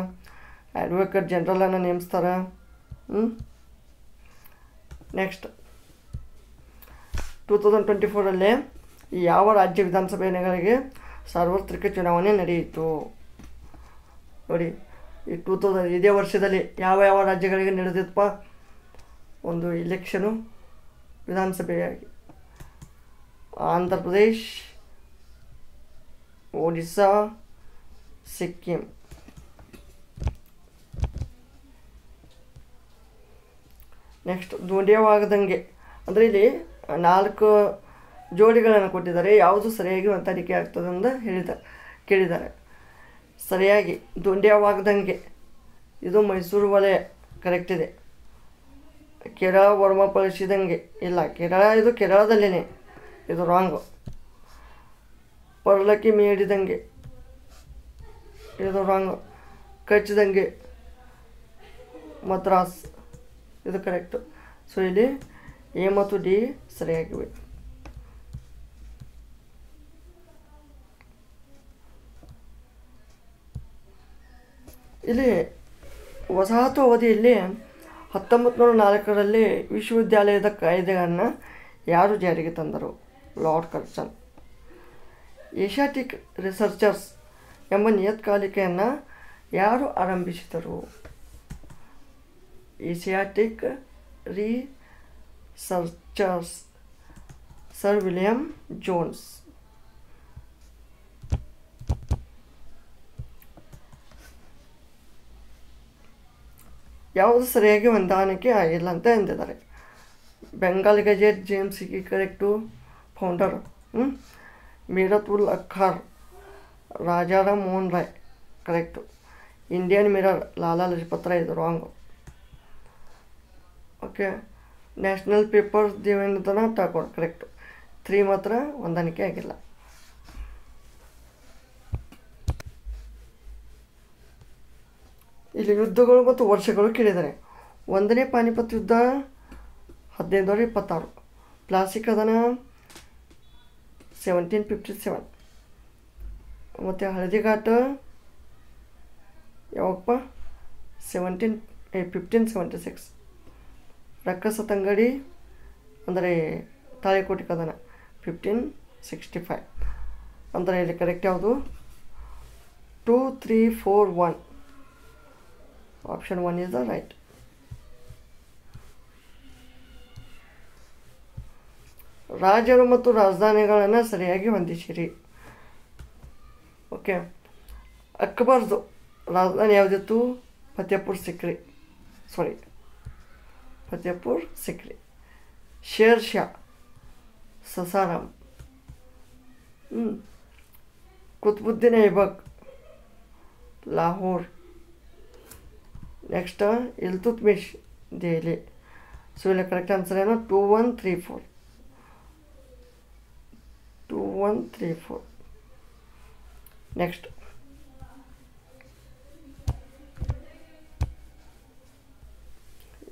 ಅಡ್ವೊಕೇಟ್ ಜನರಲನ್ನು ನೇಮಿಸ್ತಾರೆ. ನೆಕ್ಸ್ಟ್ 2024 ಯಾವ ರಾಜ್ಯ ವಿಧಾನಸಭೆಗಳಿಗೆ ಸಾರ್ವತ್ರಿಕ ಚುನಾವಣೆ ನಡೆಯಿತು ನೋಡಿ. ಈ ಇದೇ ವರ್ಷದಲ್ಲಿ ಯಾವ ರಾಜ್ಯಗಳಿಗೆ ನಡೆದಿತ್ತಪ್ಪ ಒಂದು ಇಲೆಕ್ಷನು ವಿಧಾನಸಭೆಯಾಗಿ? ಆಂಧ್ರ ಪ್ರದೇಶ್, ಒಡಿಸ್ಸಾ, ಸಿಕ್ಕಿಂ. ನೆಕ್ಸ್ಟ್ ದುಂಡ್ಯವಾಗದಂಗೆ ಅಂದರೆ ಇಲ್ಲಿ 4 ಜೋಡಿಗಳನ್ನು ಕೊಟ್ಟಿದ್ದಾರೆ, ಯಾವುದು ಸರಿಯಾಗಿ ಹೊಂದಾಣಿಕೆ ಆಗ್ತದೆ ಅಂತ ಕೇಳಿದ್ದಾರೆ. ಸರಿಯಾಗಿ ದುಂಡ್ಯವಾಗದಂಗೆ ಇದು ಮೈಸೂರು ವಲಯ ಕರೆಕ್ಟ್ ಇದೆ. ಕೇರಳ ವರ್ಮಪಡಿಸಿದಂಗೆ ಇಲ್ಲ, ಇದು ಕೇರಳದಲ್ಲೇ, ಇದು ರಾಂಗು. ಪರ್ಲಕ್ಕಿ ಮೇಡಿದಂಗೆ, ಇದು ರಾಂಗು. ಕಚ್ಚಿದಂಗೆ ಮದ್ರಾಸ್, ಇದು ಕರೆಕ್ಟು. ಸೊ ಇಲ್ಲಿ ಎ ಮತ್ತು ಡಿ ಸರಿಯಾಗಿವೆ. ಇಲ್ಲಿ ವಸಾಹತು ಅವಧಿಯಲ್ಲಿ 1904 ವಿಶ್ವವಿದ್ಯಾಲಯದ ಕಾಯ್ದೆಗಳನ್ನು ಯಾರು ಜಾರಿಗೆ ತಂದರು? Lord Curzon. ಏಷ್ಯಾಟಿಕ್ ರಿಸರ್ಚರ್ಸ್ ಎಂಬ ನಿಯತ್ಕಾಲಿಕೆಯನ್ನು ಯಾರು ಆರಂಭಿಸಿದರು? Asiatic researchers, Sir William Jones. ಯಾವುದು ಸರಿಯಾಗಿ ಹೊಂದಾಣಿಕೆ ಆಗಿಲ್ಲ ಅಂತ ಎಂದಿದ್ದಾರೆ? Bengal Gazette James Hicky correct, founder. Mirat ul Akhbar, Rajaram Mohan Roy correct. Indian Mirror, Lala Lajpat Rai, ಇದು wrong. Okay, national paper, Debendranath Tagore correct. 3 ಮಾತ್ರ ಹೊಂದಾಣಿಕೆ ಆಗಿಲ್ಲ. ಇಲ್ಲಿ ಯುದ್ಧಗಳು ಮತ್ತು ವರ್ಷಗಳು ಕೇಳಿದ್ದಾರೆ. 1ನೇ ಪಾನಿಪತ್ ಯುದ್ಧ 1526, ಪ್ಲಾಸಿ ಕದನ 1757, ಮತ್ತು ಹಳದಿಘಾಟ ಯಾವಪ್ಪ 1576, ರಕ್ಕಸ ತಂಗಡಿ ಅಂದರೆ ತಾಳಿಕೋಟೆ ಕದನ 1565. ಅಂದರೆ ಇಲ್ಲಿ ಕರೆಕ್ಟ್ ಯಾವುದು 2, 3, 4, 1. Option 1 is the right. ರಾಜರು ಮತ್ತು ರಾಜಧಾನಿಗಳನ್ನು ಸರಿಯಾಗಿ ಹೊಂದಿಸಿರಿ. ಓಕೆ, ಅಕ್ಬರ್ದು ರಾಜಧಾನಿ ಯಾವುದಿತ್ತು? ಫತೇಪುರ್ ಸಿಕ್ರಿ. ಶೇರ್ ಶಾ ಸಸಾರಾಮ್. ಕುತುಬುದ್ದೀನ್ ಐಬಕ್ ಲಾಹೋರ್. ನೆಕ್ಸ್ಟ್ ಇಲ್ತುತ್ಮಿಶ್ ದೆಹಲಿ. ಸೊ ಇಲ್ಲಿ ಕರೆಕ್ಟ್ ಆನ್ಸರ್ ಏನು? 2134. ನೆಕ್ಸ್ಟ್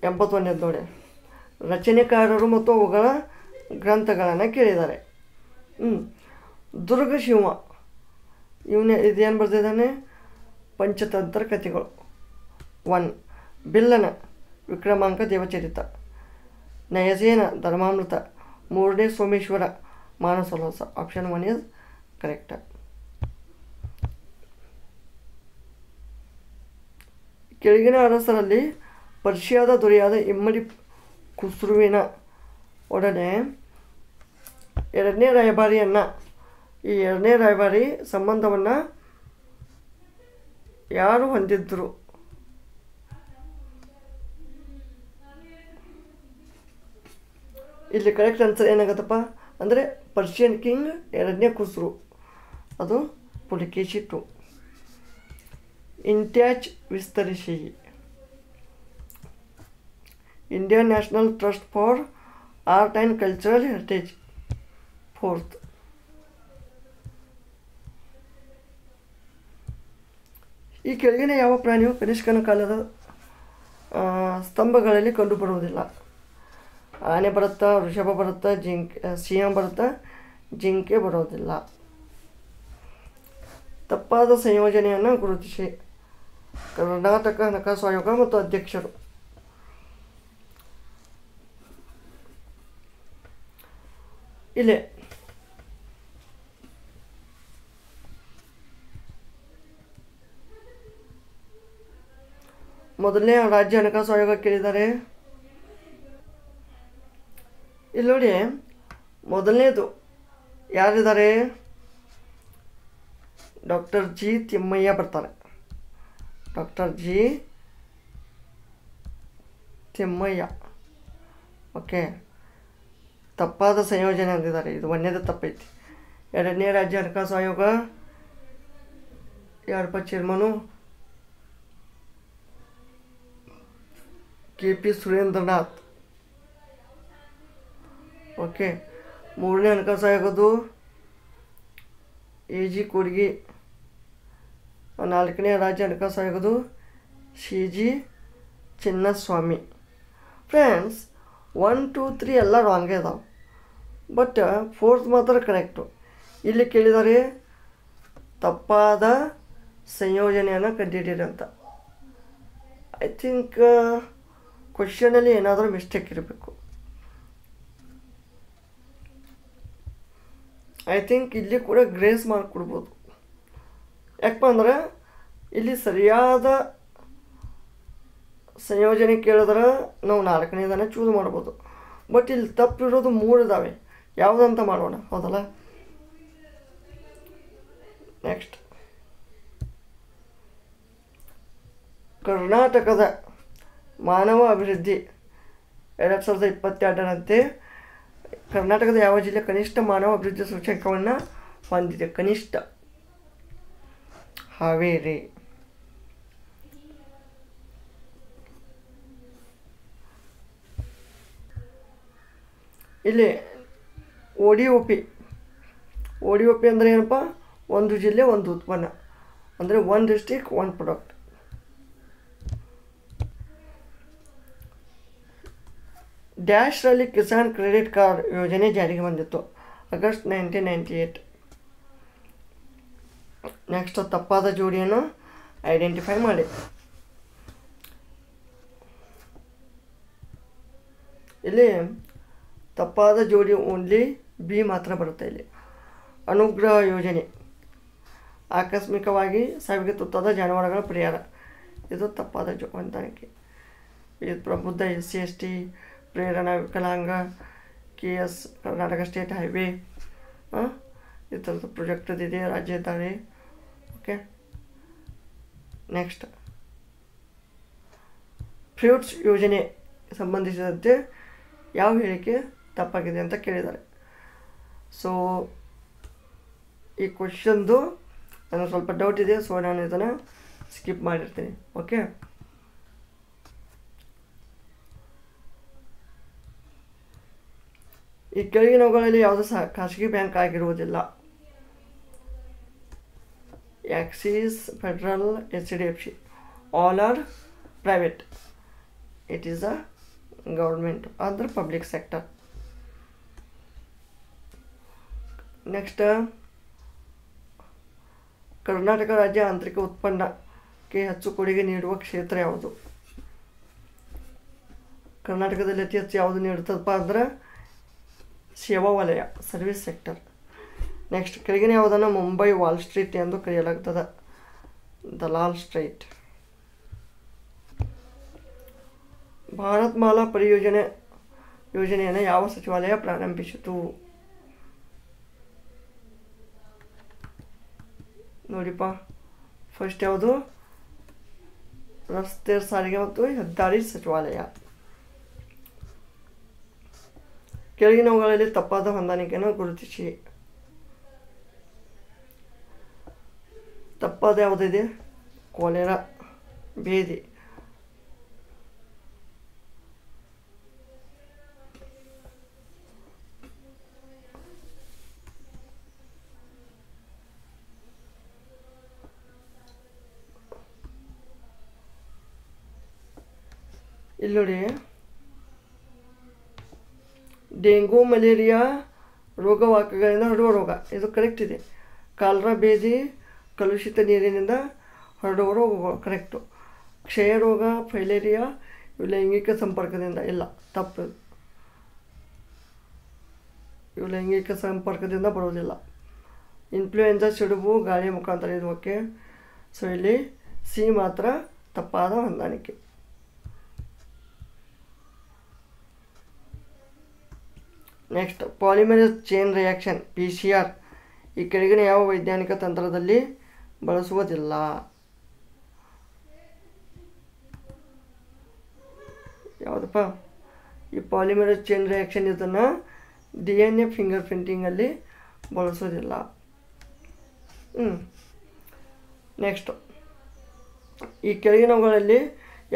81ನೇದು ನೋಡಿ. ರಚನೆಕಾರರು ಮತ್ತು ಅವುಗಳ ಗ್ರಂಥಗಳನ್ನು ಕೇಳಿದ್ದಾರೆ. ದುರ್ಗ ಶಿವ ಇದೇನು ಬರ್ತಿದ್ದಾನೆ? ಪಂಚತಂತ್ರ ಕಥೆಗಳು 1. ಬಿಲ್ಲನ ವಿಕ್ರಮಾಂಕ ದೇವಚರಿತ. ನಯಸೇನ ಧರ್ಮಾಮೃತ. 3ನೇ Someshwara Manasollasa. Option 1 is correct. ಕೆಳಗಿನ ಅರಸರಲ್ಲಿ ಪರ್ಷಿಯಾದ ದೊರೆಯಾದ ಇಮ್ಮಡಿ ಖುಸ್ರುವಿನ ಒಡನೆ 2ನೇ ರಾಯಭಾರಿಯನ್ನು, ಈ 2ನೇ ರಾಯಭಾರಿ ಸಂಬಂಧವನ್ನು ಯಾರು ಹೊಂದಿದ್ರು? ಇಲ್ಲಿ ಕರೆಕ್ಟ್ ಆನ್ಸರ್ ಏನಾಗುತ್ತಪ್ಪ ಅಂದರೆ ಪರ್ಷಿಯನ್ ಕಿಂಗ್ 2ನೇ ಖುಸ್ರು, ಅದು ಪುಲಿಕೇಶಿ 2. ಇಂಟ್ಯಾಚ್ ವಿಸ್ತರಿಸಿ. Indian national trust for art and cultural heritage 4th. ಈ ಕೆಳಗಿನ ಯಾವ ಪ್ರಾಣಿಯು ಕನಿಷ್ಕನ ಕಾಲದ ಸ್ತಂಭಗಳಲ್ಲಿ ಕಂಡುಬರುವುದಿಲ್ಲ? ಆನೆ ಬರುತ್ತಾ, ವೃಷಭ ಬರುತ್ತಾ, ಸಿಂಹ ಬರುತ್ತಾ, ಜಿಂಕೆ ಬರೋದಿಲ್ಲ. ತಪ್ಪಾದ ಸಂಯೋಜನೆಯನ್ನು ಗುರುತಿಸಿ. ಕರ್ನಾಟಕ ಹಣಕಾಸು ಆಯೋಗ ಮತ್ತು ಅಧ್ಯಕ್ಷರು. ಇಲ್ಲೇ ಮೊದಲನೇ ರಾಜ್ಯ ಹಣಕಾಸು ಆಯೋಗ ಕೇಳಿದ್ದಾರೆ. ಇಲ್ಲಿ ನೋಡಿ, ಮೊದಲನೇದು ಯಾರಿದ್ದಾರೆ? ಡಾಕ್ಟರ್ ಜಿ ತಿಮ್ಮಯ್ಯ ಬರ್ತಾರೆ. Doctor G Thimmaiah. ಓಕೆ, ತಪ್ಪಾದ ಸಂಯೋಜನೆ ಅಂದಿದ್ದಾರೆ. ಇದು 1ನೇದು ತಪ್ಪೈತಿ. 2ನೇ ರಾಜ್ಯ ಹಣಕಾಸು ಆಯೋಗ ಯಾರಪ್ಪ ಚೇರ್ಮನು? KP ಸುರೇಂದ್ರನಾಥ್. ಓಕೆ, 3ನೇ ಹಣಕಾಸು ಆಯೋಗದ್ದು AG ಕೂಡ್ಗಿ. 4ನೇ ರಾಜ್ಯ ಹಣಕಾಸು ಆಯೋಗದ್ದು CG ಚಿನ್ನಸ್ವಾಮಿ. ಫ್ರೆಂಡ್ಸ್ 1, 2, 3 ಎಲ್ಲ ರಾಂಗೇ ಇದಾವೆ, ಬಟ್ 4th ಮಾತ್ರ ಕರೆಕ್ಟು. ಇಲ್ಲಿ ಕೇಳಿದ್ದಾರೆ ತಪ್ಪಾದ ಸಂಯೋಜನೆಯನ್ನು ಕಂಡುಹಿಡಿಯಿರಿ ಅಂತ. ಐ ಥಿಂಕ್ ಕ್ವಶನಲ್ಲಿ ಏನಾದರೂ ಮಿಸ್ಟೇಕ್ ಇರಬೇಕು. ಐ ಥಿಂಕ್ ಇಲ್ಲಿ ಕೂಡ ಗ್ರೇಸ್ ಮಾರ್ಕ್ ಕೊಡ್ಬೋದು. ಯಾಕಪ್ಪ ಅಂದ್ರೆ ಇಲ್ಲಿ ಸರಿಯಾದ ಸಂಯೋಜನೆ ಕೇಳಿದ್ರೆ ನಾವು 4ನೇದನ್ನು ಚೂಸ್ ಮಾಡ್ಬೋದು. ಬಟ್ ಇಲ್ಲಿ ತಪ್ಪಿರೋದು 3 ಇದ್ದಾವೆ. ಯಾವುದಂತ ಮಾಡೋಣ, ಹೌದಲ್ಲ? ನೆಕ್ಸ್ಟ್, ಕರ್ನಾಟಕದ ಮಾನವ ಅಭಿವೃದ್ಧಿ 2022ರಂತೆ ಕರ್ನಾಟಕದ ಯಾವ ಜಿಲ್ಲೆ ಕನಿಷ್ಠ ಮಾನವ ಅಭಿವೃದ್ಧಿ ಸೂಚ್ಯಂಕವನ್ನು ಹೊಂದಿದೆ? ಕನಿಷ್ಠ ಹಾವೇರಿ. ಇಲ್ಲಿ ODOP ಅಂದರೆ ಏನಪ್ಪ? ಒಂದು ಜಿಲ್ಲೆ ಒಂದು ಉತ್ಪನ್ನ, ಅಂದರೆ 1 ಡಿಸ್ಟ್ರಿಕ್ಟ್ 1 ಪ್ರಾಡಕ್ಟ್. ಡ್ಯಾಶ್ರಲ್ಲಿ ಕಿಸಾನ್ ಕ್ರೆಡಿಟ್ ಕಾರ್ಡ್ ಯೋಜನೆ ಜಾರಿಗೆ ಬಂದಿತ್ತು ಆಗಸ್ಟ್ 1998. ನೆಕ್ಸ್ಟ್ ತಪ್ಪಾದ ಜೋಡಿಯನ್ನು ಐಡೆಂಟಿಫೈ ಮಾಡಿ. ಇಲ್ಲಿ ತಪ್ಪಾದ ಜೋಡಿ ಓನ್ಲಿ ಬಿ ಮಾತ್ರ ಬರುತ್ತೆ. ಇಲ್ಲಿ ಅನುಗ್ರಹ ಯೋಜನೆ ಆಕಸ್ಮಿಕವಾಗಿ ಸಾವಿಗೆ ತುತ್ತಾದ ಜಾನುವಾರುಗಳ ಪರಿಹಾರ, ಇದು ತಪ್ಪಾದ ಹೊಂದಾಣಿಕೆ. ಇದು ಪ್ರಬುದ್ಧ SC/ST, ಪ್ರೇರಣಾ ವಿಕಲಾಂಗ, KS ಕರ್ನಾಟಕ ಸ್ಟೇಟ್ ಹೈವೇ, ಈ ಥರದ ಪ್ರಾಜೆಕ್ಟ್ ಇದೆ ರಾಜ್ಯ ಇದ್ದಾರೆ. ಓಕೆ, ನೆಕ್ಸ್ಟ್ ಫ್ರೂಟ್ಸ್ ಯೋಜನೆ ಸಂಬಂಧಿಸಿದಂತೆ ಯಾವ ಹೇಳಿಕೆ ತಪ್ಪಾಗಿದೆ ಅಂತ ಕೇಳಿದ್ದಾರೆ. ಸೊ ಈ ಕ್ವಶನ್ದು ನನಗೆ ಸ್ವಲ್ಪ ಡೌಟ್ ಇದೆ, ಸೊ ನಾನು ಇದನ್ನು ಸ್ಕಿಪ್ ಮಾಡಿರ್ತೀನಿ. ಓಕೆ, ಈ ಕೆಳಗಿನವುಗಳಲ್ಲಿ ಯಾವುದು ಸಹ ಖಾಸಗಿ ಬ್ಯಾಂಕ್ ಆಗಿರುವುದಿಲ್ಲ. Axis, federal, HDFC, all are private. It is a government ಅಂದ್ರೆ ಪಬ್ಲಿಕ್ ಸೆಕ್ಟರ್. ನೆಕ್ಸ್ಟ್, ಕರ್ನಾಟಕ ರಾಜ್ಯ ಆಂತರಿಕ ಉತ್ಪನ್ನಕ್ಕೆ ಹೆಚ್ಚು ಕೊಡುಗೆ ನೀಡುವ ಕ್ಷೇತ್ರ ಯಾವುದು? ಕರ್ನಾಟಕದಲ್ಲಿ ಅತಿ ಹೆಚ್ಚು ಯಾವುದು ನೀಡುತ್ತದಪ್ಪ ಅಂದ್ರೆ ಸೇವಾ ವಲಯ, ಸರ್ವಿಸ್ ಸೆಕ್ಟರ್. ನೆಕ್ಸ್ಟ್, ಕೆಳಗಿನ ಯಾವುದನ್ನು ಮುಂಬೈ ವಾಲ್ ಸ್ಟ್ರೀಟ್ ಎಂದು ಕರೆಯಲಾಗುತ್ತದೆ? ದಲಾಲ್ ಸ್ಟ್ರೀಟ್. ಭಾರತ್ ಮಾಲಾ ಯೋಜನೆಯನ್ನು ಯಾವ ಸಚಿವಾಲಯ ಪ್ರಾರಂಭಿಸಿತು? ನೋಡಿಪ್ಪ, ಫಸ್ಟ್ ಯಾವುದು? ರಸ್ತೆ ಸಾರಿಗೆ ಮತ್ತು ಹೆದ್ದಾರಿ ಸಚಿವಾಲಯ. ಕೆಳಗಿನವುಗಳಲ್ಲಿ ತಪ್ಪಾದ ಹೊಂದಾಣಿಕೆಯನ್ನು ಗುರುತಿಸಿ. ತಪ್ಪಾದ ಯಾವುದಿದೆ? ಕೊಲೆರಾ, ಭೇದಿ. ಇಲ್ಲಿ ನೋಡಿ, ಡೆಂಗು ಮಲೇರಿಯಾ ರೋಗವಾಹಕಗಳಿಂದ ಹರಡುವ ರೋಗ, ಇದು ಕರೆಕ್ಟ್ ಇದೆ. ಕಾಲರಾ, ಭೇದಿ ಕಲುಷಿತ ನೀರಿನಿಂದ ಹರಡುವ ರೋಗಗಳು, ಕರೆಕ್ಟು. ಕ್ಷಯ ರೋಗ, ಫೈಲೇರಿಯಾ ಇವು ಲೈಂಗಿಕ ಸಂಪರ್ಕದಿಂದ, ಇಲ್ಲ, ತಪ್ಪು. ಇವು ಲೈಂಗಿಕ ಸಂಪರ್ಕದಿಂದ ಬರುವುದಿಲ್ಲ. ಇನ್ಫ್ಲೂಯೆನ್ಸಾ ಸಿಡುಬು ಗಾಳಿ ಮುಖಾಂತರ, ಇದು ಓಕೆ. ಸೊ ಇಲ್ಲಿ ಸಿ ಮಾತ್ರ ತಪ್ಪಾದ ಹೊಂದಾಣಿಕೆ. Next, polymerase chain reaction PCR ಈ ಕೆಳಗಿನ ಯಾವ ವೈಜ್ಞಾನಿಕ ತಂತ್ರದಲ್ಲಿ ಬಳಸುವುದಿಲ್ಲ? ಯಾವುದಪ್ಪ? ಈ ಪಾಲಿಮರೇಸ್ ಚೈನ್ ರಿಯಾಕ್ಷನ್ ಇದನ್ನು DNA ಫಿಂಗರ್ ಪ್ರಿಂಟಿಂಗಲ್ಲಿ ಬಳಸೋದಿಲ್ಲ. ನೆಕ್ಸ್ಟ್, ಈ ಕೆಳಗಿನವುಗಳಲ್ಲಿ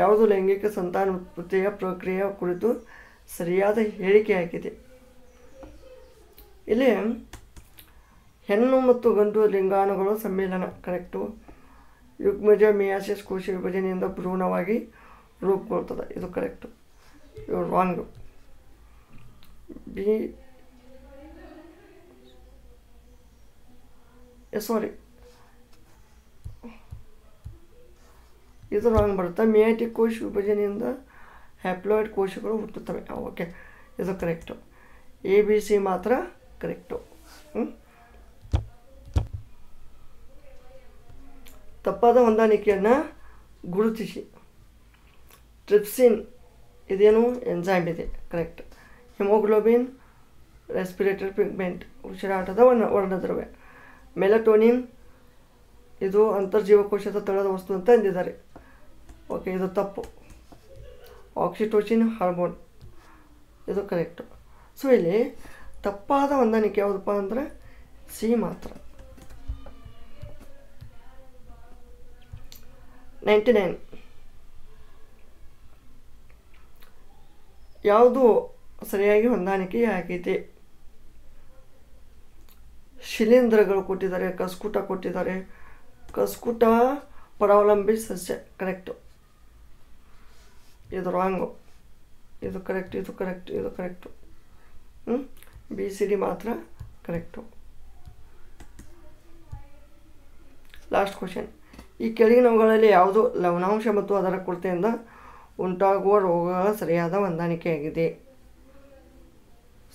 ಯಾವುದು ಲೈಂಗಿಕ ಸಂತಾನೋತ್ಪತ್ತಿಯ ಪ್ರಕ್ರಿಯೆಯ ಕುರಿತು ಸರಿಯಾದ ಹೇಳಿಕೆಯಾಗಿದೆ? ಇಲ್ಲಿ ಹೆಣ್ಣು ಮತ್ತು ಗಂಡು ಲಿಂಗಾಣುಗಳ ಸಮ್ಮಿಲನ, ಕರೆಕ್ಟು. ಯುಗ್ಮಜ ಮಿಯಾಸಿಸ್ ಕೋಶ ವಿಭಜನೆಯಿಂದ ಭ್ರೂಣವಾಗಿ ರೂಪುಗೊಳ್ತದೆ, ಇದು ಕರೆಕ್ಟು. ಇವು ರಾಂಗು. ಇದು ರಾಂಗ್ ಬರುತ್ತೆ. ಮಿಯಾಟಿಕ್ ಕೋಶ ವಿಭಜನೆಯಿಂದ ಹ್ಯಾಪ್ಲಾಯ್ಡ್ ಕೋಶಗಳು ಹುಟ್ಟುತ್ತವೆ, ಓಕೆ, ಇದು ಕರೆಕ್ಟು. ABC ಮಾತ್ರ ಕರೆಕ್ಟು. ತಪ್ಪಾದ ಹೊಂದಾಣಿಕೆಯನ್ನು ಗುರುತಿಸಿ. ಟ್ರಿಪ್ಸಿನ್ ಇದೇನು? ಎಂಜೈಮ್ ಇದೆ, ಕರೆಕ್ಟ್. ಹಿಮೋಗ್ಲೋಬಿನ್ ರೆಸ್ಪಿರೇಟರಿ ಪಿಗ್ಮೆಂಟ್, ಉಸಿರಾಟದ ವರ್ಣದ್ರವ್ಯ. ಮೆಲಟೋನಿನ್ ಇದು ಅಂತರ್ಜೀವಕೋಶದ ತಳದ ವಸ್ತು ಅಂತ ಅಂದಿದ್ದಾರೆ, ಓಕೆ, ಇದು ತಪ್ಪು. ಆಕ್ಸಿಟೋಸಿನ್ ಹಾರ್ಮೋನ್, ಇದು ಕರೆಕ್ಟು. ಸೊ ಇಲ್ಲಿ ತಪ್ಪಾದ ಹೊಂದಾಣಿಕೆ ಯಾವುದಪ್ಪ ಅಂದರೆ ಸಿ ಮಾತ್ರ. 99 ಯಾವುದು ಸರಿಯಾಗಿ ಹೊಂದಾಣಿಕೆ ಆಗಿದೆ? ಶಿಲೀಂಧ್ರಗಳು ಕೊಟ್ಟಿದ್ದಾರೆ, ಕಸ್ಕುಟ ಕೊಟ್ಟಿದ್ದಾರೆ. ಕಸ್ಕುಟ ಪರಾವಲಂಬಿ ಸಸ್ಯ, ಕರೆಕ್ಟು. ಇದು ರಾಂಗು. ಇದು ಕರೆಕ್ಟ್, ಇದು ಕರೆಕ್ಟ್, ಇದು ಕರೆಕ್ಟು. ಬಿ ಸಿ ಡಿ ಮಾತ್ರ ಕರೆಕ್ಟು. Last question. ಈ ಕೆಳಗಿನವುಗಳಲ್ಲಿ ಯಾವುದು ಲವಣಾಂಶ ಮತ್ತು ಅದರ ಕೊರತೆಯಿಂದ ಉಂಟಾಗುವ ರೋಗಗಳ ಸರಿಯಾದ ಹೊಂದಾಣಿಕೆಯಾಗಿದೆ?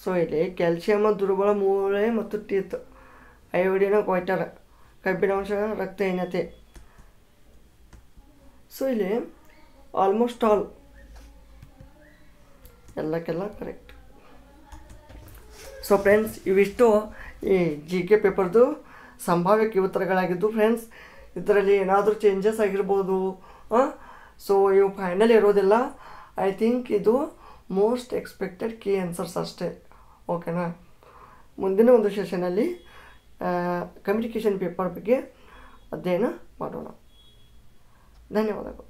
ಸೊ ಇಲ್ಲಿ ಕ್ಯಾಲ್ಸಿಯಂ ದುರ್ಬಲ ಮೂಳೆ ಮತ್ತು ಟೀತ್, ಅಯೋಡಿನ ಕ್ವೈಟರ್, ಕಬ್ಬಿಣಾಂಶ ರಕ್ತಹೀನತೆ. ಸೊ ಇಲ್ಲಿ ಆಲ್ಮೋಸ್ಟ್ ಆಲ್ ಎಲ್ಲಕ್ಕೆಲ್ಲ ಕರೆಕ್ಟ್. ಸೊ ಫ್ರೆಂಡ್ಸ್, ಇವಿಷ್ಟು ಈ ಜಿ ಕೆ ಪೇಪರ್ದು ಸಂಭಾವ್ಯ ಉತ್ತರಗಳಾಗಿದ್ದು ಫ್ರೆಂಡ್ಸ್. ಇದರಲ್ಲಿ ಏನಾದರೂ ಚೇಂಜಸ್ ಆಗಿರ್ಬೋದು. ಸೊ ಇವು ಫೈನಲ್ ಇರೋದಿಲ್ಲ. ಐ ಥಿಂಕ್ ಇದು ಮೋಸ್ಟ್ ಎಕ್ಸ್ಪೆಕ್ಟೆಡ್ ಕೀ ಆನ್ಸರ್ಸ್ ಅಷ್ಟೇ. ಓಕೆನಾ? ಮುಂದಿನ ಒಂದು ಸೆಷನಲ್ಲಿ ಕಮ್ಯುನಿಕೇಷನ್ ಪೇಪರ್ ಬಗ್ಗೆ ಅಧ್ಯಯನ ಮಾಡೋಣ. ಧನ್ಯವಾದಗಳು.